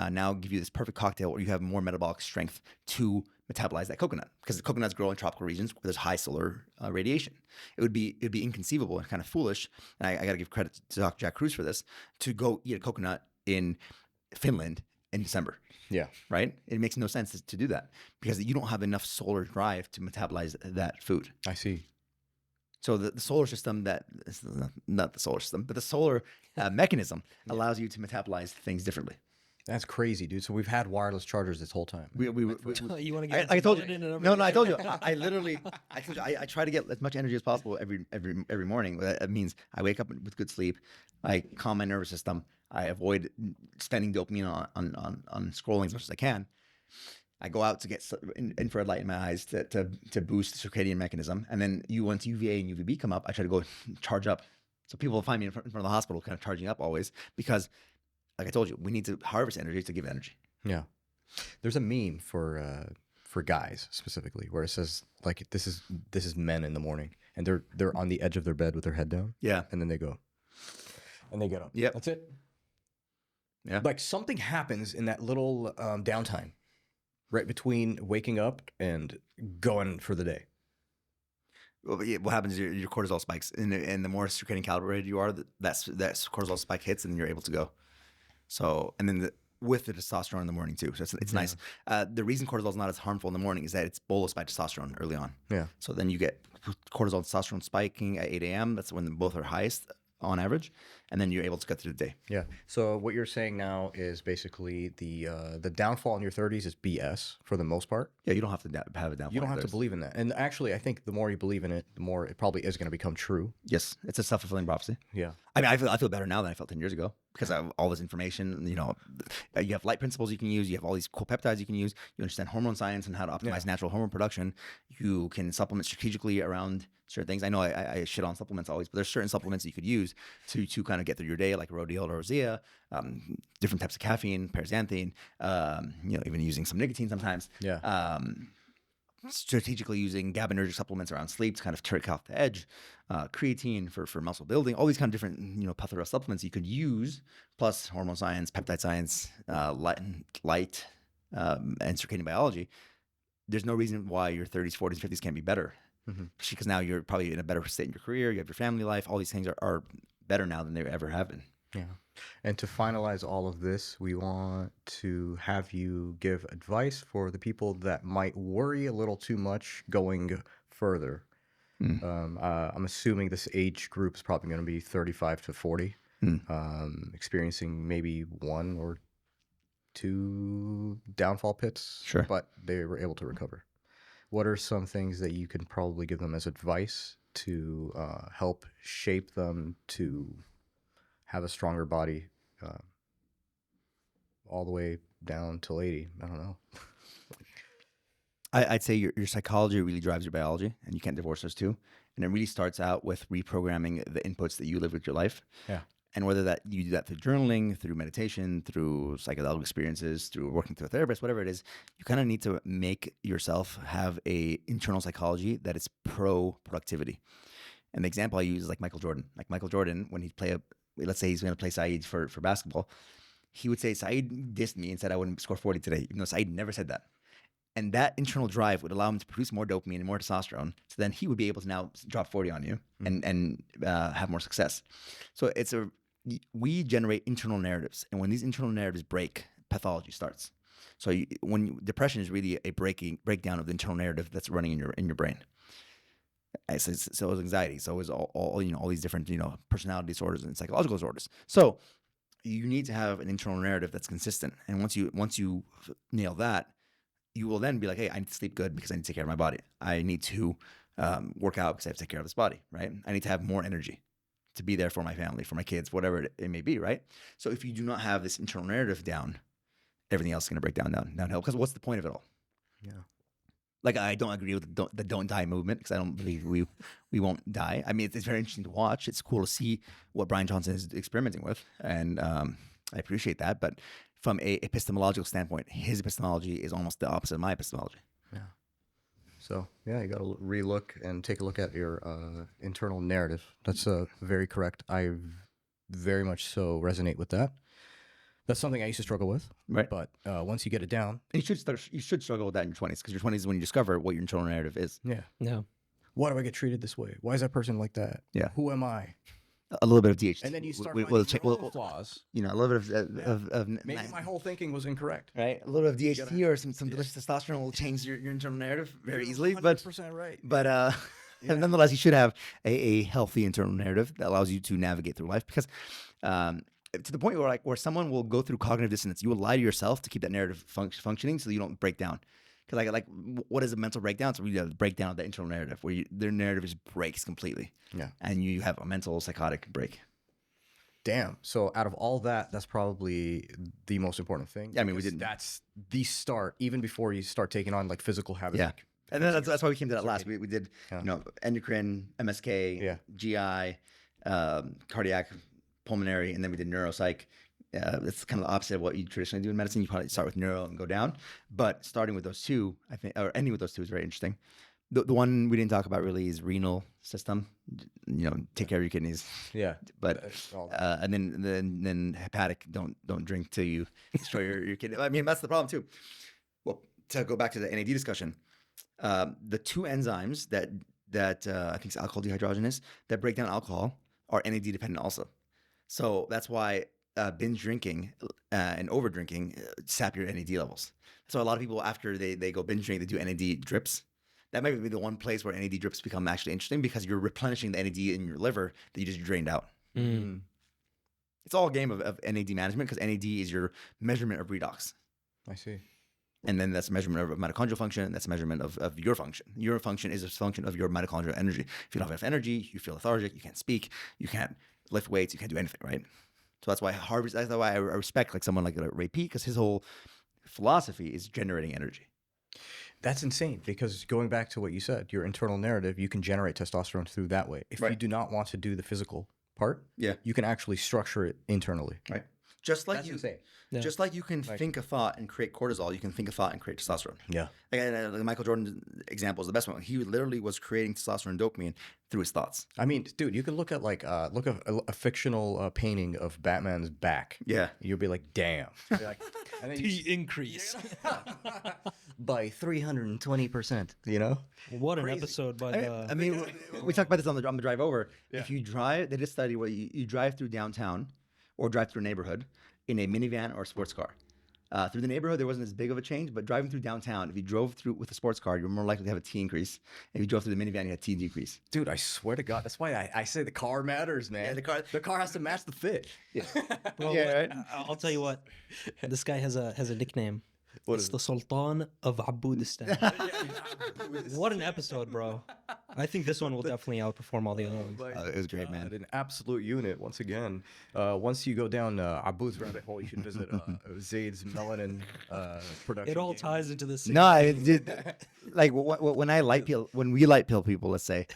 Speaker 1: now give you this perfect cocktail where you have more metabolic strength to metabolize that coconut, because the coconuts grow in tropical regions where there's high solar radiation. It'd be inconceivable and kind of foolish, and I got to give credit to Dr. Jack Cruz for this, to go eat a coconut in Finland in December.
Speaker 3: Yeah.
Speaker 1: Right? It makes no sense to do that because you don't have enough solar drive to metabolize that food.
Speaker 3: I see.
Speaker 1: So the solar system, not the solar system, but the solar mechanism allows you to metabolize things differently.
Speaker 3: That's crazy, dude. So we've had wireless chargers this whole time.
Speaker 2: You want to get?
Speaker 1: I told you. No, I told you. I literally, I try to get as much energy as possible every morning. That means I wake up with good sleep. I calm my nervous system. I avoid spending dopamine on scrolling as much as I can. I go out to get infrared light in my eyes to boost the circadian mechanism. And then once UVA and UVB come up, I try to go charge up. So people will find me in front of the hospital kind of charging up always because, like I told you, we need to harvest energy to give energy.
Speaker 3: Yeah. There's a meme for guys specifically where it says like this is men in the morning and they're on the edge of their bed with their head down.
Speaker 1: Yeah.
Speaker 3: And then they go. And they get up.
Speaker 1: Yeah.
Speaker 3: That's it.
Speaker 1: Yeah.
Speaker 3: Like something happens in that little downtime right between waking up and going for the day.
Speaker 1: Well, what happens is your cortisol spikes, and the more circadian calibrated you are, that cortisol spike hits, and you're able to go. So, and then with the testosterone in the morning too, so it's nice. The reason cortisol is not as harmful in the morning is that it's bolused by testosterone early on.
Speaker 3: Yeah.
Speaker 1: So then you get cortisol and testosterone spiking at 8 a.m. That's when both are highest on average, and then you're able to get through the day.
Speaker 3: Yeah. So what you're saying now is basically the downfall in your 30s is BS for the most part.
Speaker 1: Yeah, you don't have to have a downfall.
Speaker 3: You don't have to believe in that. And actually, I think the more you believe in it, the more it probably is going to become true.
Speaker 1: Yes, it's a self-fulfilling prophecy.
Speaker 3: Yeah.
Speaker 1: I mean, I feel better now than I felt 10 years ago because I have all this information. You know, you have light principles you can use. You have all these cool peptides you can use. You understand hormone science and how to optimize natural hormone production. You can supplement strategically around certain things. I know I shit on supplements always, but there's certain supplements that you could use to kind of get through your day, like rhodiola rosea, different types of caffeine, paraxanthine, even using some nicotine sometimes.
Speaker 3: Yeah.
Speaker 1: Strategically using GABAergic supplements around sleep to kind of take off the edge, creatine for muscle building, all these kind of different plethora of supplements you could use, plus hormone science, peptide science, light, and circadian biology. There's no reason why your 30s, 40s, 50s can't be better. Mm-hmm. Because now you're probably in a better state in your career. You have your family life. All these things are better now than they ever have been.
Speaker 3: Yeah. And to finalize all of this, we want to have you give advice for the people that might worry a little too much going further. I'm assuming this age group is probably going to be 35 to 40, experiencing maybe 1 or 2 downfall pits.
Speaker 1: Sure.
Speaker 3: But they were able to recover. What are some things that you can probably give them as advice to help shape them to have a stronger body all the way down till 80? I don't know.
Speaker 1: I'd say your psychology really drives your biology, and you can't divorce those two. And it really starts out with reprogramming the inputs that you live with your life. Yeah. And whether that you do that through journaling, through meditation, through psychedelic experiences, through working through a therapist, whatever it is, you kind of need to make yourself have a internal psychology that is pro-productivity. And the example I use is like Michael Jordan. Like Michael Jordan, when he'd play let's say he's going to play Saeed for basketball, he would say, Saeed dissed me and said I wouldn't score 40 today, even though Saeed never said that. And that internal drive would allow him to produce more dopamine and more testosterone. So then he would be able to now drop 40 on you and have more success. So we generate internal narratives. And when these internal narratives break, pathology starts. So depression is really a breakdown of the internal narrative that's running in your brain. So is anxiety. So is all these different personality disorders and psychological disorders. So you need to have an internal narrative that's consistent. And once you nail that, you will then be like, hey, I need to sleep good because I need to take care of my body. I need to work out because I have to take care of this body, right? I need to have more energy to be there for my family, for my kids, whatever it may be, right? So if you do not have this internal narrative down, everything else is going to break downhill. Because what's the point of it all? Yeah. Like, I don't agree with the don't die movement because I don't believe we won't die. I mean, it's very interesting to watch. It's cool to see what Brian Johnson is experimenting with, and I appreciate that. But from a epistemological standpoint, his epistemology is almost the opposite of my epistemology.
Speaker 3: Yeah. So, yeah, you got to relook and take a look at your internal narrative. That's very correct. I very much so resonate with that. That's something I used to struggle with.
Speaker 1: Right.
Speaker 3: But once you get it down,
Speaker 1: And you should struggle with that in your 20s, because your 20s is when you discover what your internal narrative is.
Speaker 3: yeah.
Speaker 2: No.
Speaker 3: Why do I get treated this way? Why is that person like that?
Speaker 1: Yeah.
Speaker 3: Who am I?
Speaker 1: A little bit of DHT.
Speaker 3: And then you start
Speaker 1: We'll
Speaker 3: finding your
Speaker 1: check-
Speaker 3: own flaws.
Speaker 1: you know, a little bit of
Speaker 3: Maybe my whole thinking was incorrect.
Speaker 1: right, a little bit of DHT or some delicious testosterone will change your internal narrative very easily. But
Speaker 3: 100% right.
Speaker 1: nonetheless, you should have a healthy internal narrative that allows you to navigate through life, because to the point where someone will go through cognitive dissonance. You will lie to yourself to keep that narrative functioning so you don't break down. Because what is a mental breakdown? So we have a breakdown of the internal narrative where their narrative just breaks completely.
Speaker 3: Yeah.
Speaker 1: And you have a mental psychotic break.
Speaker 3: Damn. So out of all that, that's probably the most important thing.
Speaker 1: Yeah, I mean, we
Speaker 3: because
Speaker 1: didn't.
Speaker 3: That's the start, even before you start taking on like physical habits.
Speaker 1: Yeah.
Speaker 3: Like,
Speaker 1: And then that's why we came to that last. We did,
Speaker 3: Yeah.
Speaker 1: endocrine, MSK,
Speaker 3: Yeah.
Speaker 1: GI, cardiac, pulmonary, and then we did neuropsych. It's kind of the opposite of what you traditionally do in medicine. You probably start with neuro and go down. But starting with those two, I think, or ending with those two is very interesting. The one we didn't talk about really is renal system. Take care of your kidneys.
Speaker 3: Yeah.
Speaker 1: But
Speaker 3: all
Speaker 1: and then hepatic. Don't drink till you destroy your kidney. I mean, that's the problem too. Well, to go back to the NAD discussion, the two enzymes that I think it's alcohol dehydrogenase that break down alcohol are NAD dependent also. So that's why binge drinking and over drinking sap your NAD levels. So a lot of people, after they go binge drink, they do NAD drips. That might be the one place where NAD drips become actually interesting, because you're replenishing the NAD in your liver that you just drained out.
Speaker 2: Mm.
Speaker 1: It's all a game of NAD management, because NAD is your measurement of redox.
Speaker 3: I see.
Speaker 1: And then that's a measurement of mitochondrial function. And that's a measurement of your function. Your function is a function of your mitochondrial energy. If you don't have enough energy, you feel lethargic, you can't speak, you can't lift weights, you can't do anything, right? So that's why I respect someone like Ray P, because his whole philosophy is generating energy.
Speaker 3: That's insane, because going back to what you said, your internal narrative, you can generate testosterone through that way. If you do not want to do the physical part, you can actually structure it internally.
Speaker 1: Right. Just like
Speaker 3: That's insane.
Speaker 2: Yeah.
Speaker 1: Just like you can think a thought and create cortisol, you can think a thought and create testosterone.
Speaker 3: Yeah.
Speaker 1: The Michael Jordan example is the best one. He literally was creating testosterone and dopamine through his thoughts.
Speaker 3: I mean, dude, you can look at a fictional painting of Batman's back.
Speaker 1: Yeah.
Speaker 3: You'll be like, damn. And then
Speaker 2: The increase.
Speaker 3: by 320%. You know?
Speaker 2: What an episode by the.
Speaker 1: I mean, we talked about this on the drive over. If you drive, they did a study where you drive through downtown or drive through a neighborhood in a minivan or a sports car. Through the neighborhood, there wasn't as big of a change, but driving through downtown, if you drove through with a sports car, you're more likely to have a T increase. If you drove through the minivan, you had a T decrease.
Speaker 3: Dude, I swear to God, that's why I say the car matters, man.
Speaker 1: Yeah,
Speaker 3: the car has to match the fit.
Speaker 1: Yeah.
Speaker 2: Well,
Speaker 1: right.
Speaker 2: I'll tell you what. This guy has a nickname.
Speaker 3: What
Speaker 2: It's
Speaker 3: is
Speaker 2: the Sultan of Aboudistan. What an episode, bro. I think this one will definitely outperform all the other ones.
Speaker 1: It was great, man.
Speaker 3: An absolute unit, once again. Once you go down Abu's rabbit hole, you should visit Zaid's melanin production.
Speaker 2: It all
Speaker 3: game.
Speaker 2: ties into this.
Speaker 1: No, when we light pill people, let's say,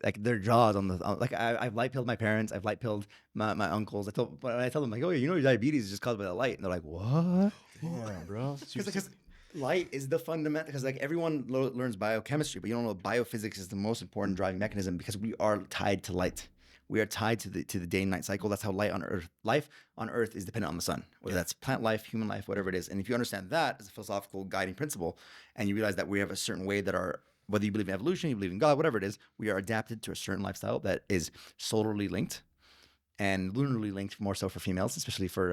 Speaker 1: like their jaws I've light pilled my parents, I've light pilled my uncles. When I tell them like, oh, your diabetes is just caused by the light, and they're like, what?
Speaker 3: Damn, bro.
Speaker 1: Because light is the fundamental. Because everyone learns biochemistry, but you don't know biophysics is the most important driving mechanism, because we are tied to light. We are tied to the day and night cycle. That's how life on Earth is dependent on the sun, whether that's plant life, human life, whatever it is. And if you understand that as a philosophical guiding principle, and you realize that we have a certain way that whether you believe in evolution, you believe in God, whatever it is, we are adapted to a certain lifestyle that is solarly linked and lunarly linked, more so for females, especially for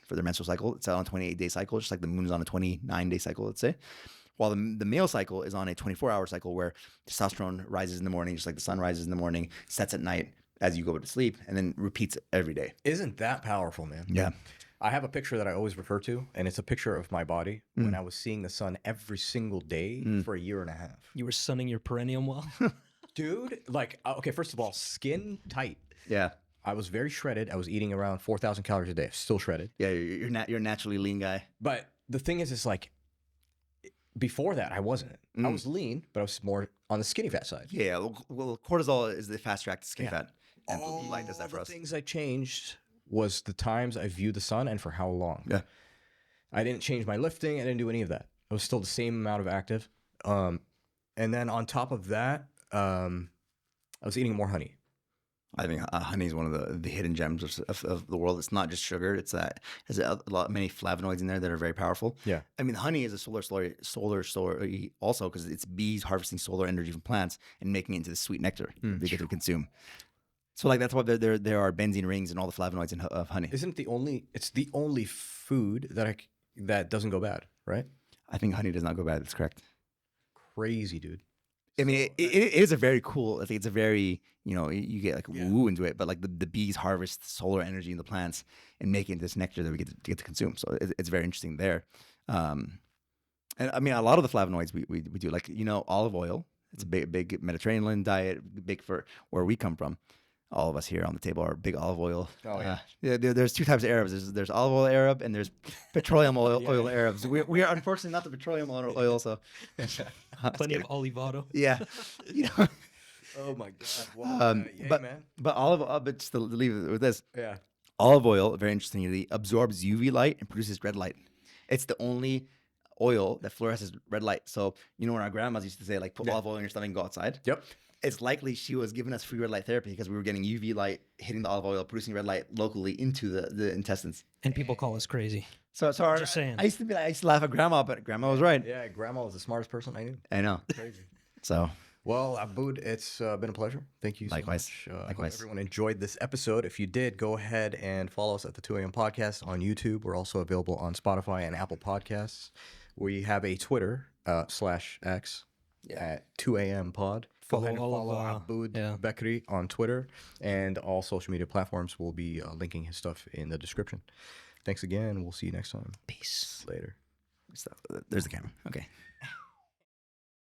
Speaker 1: their menstrual cycle. It's on a 28-day cycle, just like the moon is on a 29-day cycle, let's say. While the male cycle is on a 24-hour cycle, where testosterone rises in the morning, just like the sun rises in the morning, sets at night as you go to sleep, and then repeats every day.
Speaker 3: Isn't that powerful, man?
Speaker 1: Yeah.
Speaker 3: I have a picture that I always refer to, and it's a picture of my body when I was seeing the sun every single day for a year and a half.
Speaker 2: You were sunning your perineum well.
Speaker 3: Dude, okay, first of all, skin tight.
Speaker 1: Yeah.
Speaker 3: I was very shredded. I was eating around 4,000 calories a day. Still shredded.
Speaker 1: Yeah, you're a naturally lean guy.
Speaker 3: But the thing is, it's like, before that, I wasn't. I was lean, but I was more on the skinny fat side.
Speaker 1: Yeah, well, cortisol is the fast track to skin fat. And light does that for
Speaker 3: the
Speaker 1: us.
Speaker 3: things I changed was the times I viewed the sun and for how long.
Speaker 1: Yeah.
Speaker 3: I didn't change my lifting. I didn't do any of that. I was still the same amount of active. And then on top of that, I was eating more honey.
Speaker 1: I think honey is one of the hidden gems of the world. It's not just sugar. It's that there's many flavonoids in there that are very powerful.
Speaker 3: Yeah.
Speaker 1: I mean, honey is a solar story also because it's bees harvesting solar energy from plants and making it into the sweet nectar they get to consume. So like that's why there are benzene rings and all the flavonoids of honey.
Speaker 3: Isn't it's the only food that doesn't go bad, right?
Speaker 1: I think honey does not go bad. That's correct.
Speaker 3: Crazy, dude.
Speaker 1: I mean, it is a very cool. I think it's a very you get like woo into it, but like the bees harvest solar energy in the plants and make it into this nectar that we get to consume. So it's very interesting there. And I mean, a lot of the flavonoids we do, like olive oil. It's a big Mediterranean diet, big for where we come from. All of us here on the table are big olive oil.
Speaker 3: Oh yeah.
Speaker 1: There's two types of Arabs. There's olive oil Arab and there's petroleum oil Arabs. We are unfortunately not the petroleum oil. So
Speaker 2: Plenty of olivado.
Speaker 1: yeah,
Speaker 3: Oh my god. Wow. Man.
Speaker 1: But just to leave it with this,
Speaker 3: Yeah.
Speaker 1: olive oil, very interestingly, absorbs UV light and produces red light. It's the only oil that fluoresces red light. So when our grandmas used to say like put olive oil in your stomach and go outside.
Speaker 3: Yep.
Speaker 1: It's likely she was giving us free red light therapy because we were getting UV light hitting the olive oil, producing red light locally into the intestines.
Speaker 2: And people call us crazy.
Speaker 1: So
Speaker 2: Just saying.
Speaker 1: I used to laugh at grandma, but grandma was right.
Speaker 3: Yeah, grandma was the smartest person I knew.
Speaker 1: I know.
Speaker 3: Crazy.
Speaker 1: So
Speaker 3: Well, Aboud, it's been a pleasure. Thank you so
Speaker 1: Likewise.
Speaker 3: much. I hope
Speaker 1: Likewise.
Speaker 3: everyone enjoyed this episode. If you did, go ahead and follow us at the 2 a.m. Podcast on YouTube. We're also available on Spotify and Apple Podcasts. We have a Twitter /X at 2 a.m. Pod. Go ahead and follow Aboud Bakri on Twitter, and all social media platforms. Will be linking his stuff in the description. Thanks again. We'll see you next time.
Speaker 2: Peace.
Speaker 3: Later.
Speaker 1: there's the camera. Okay.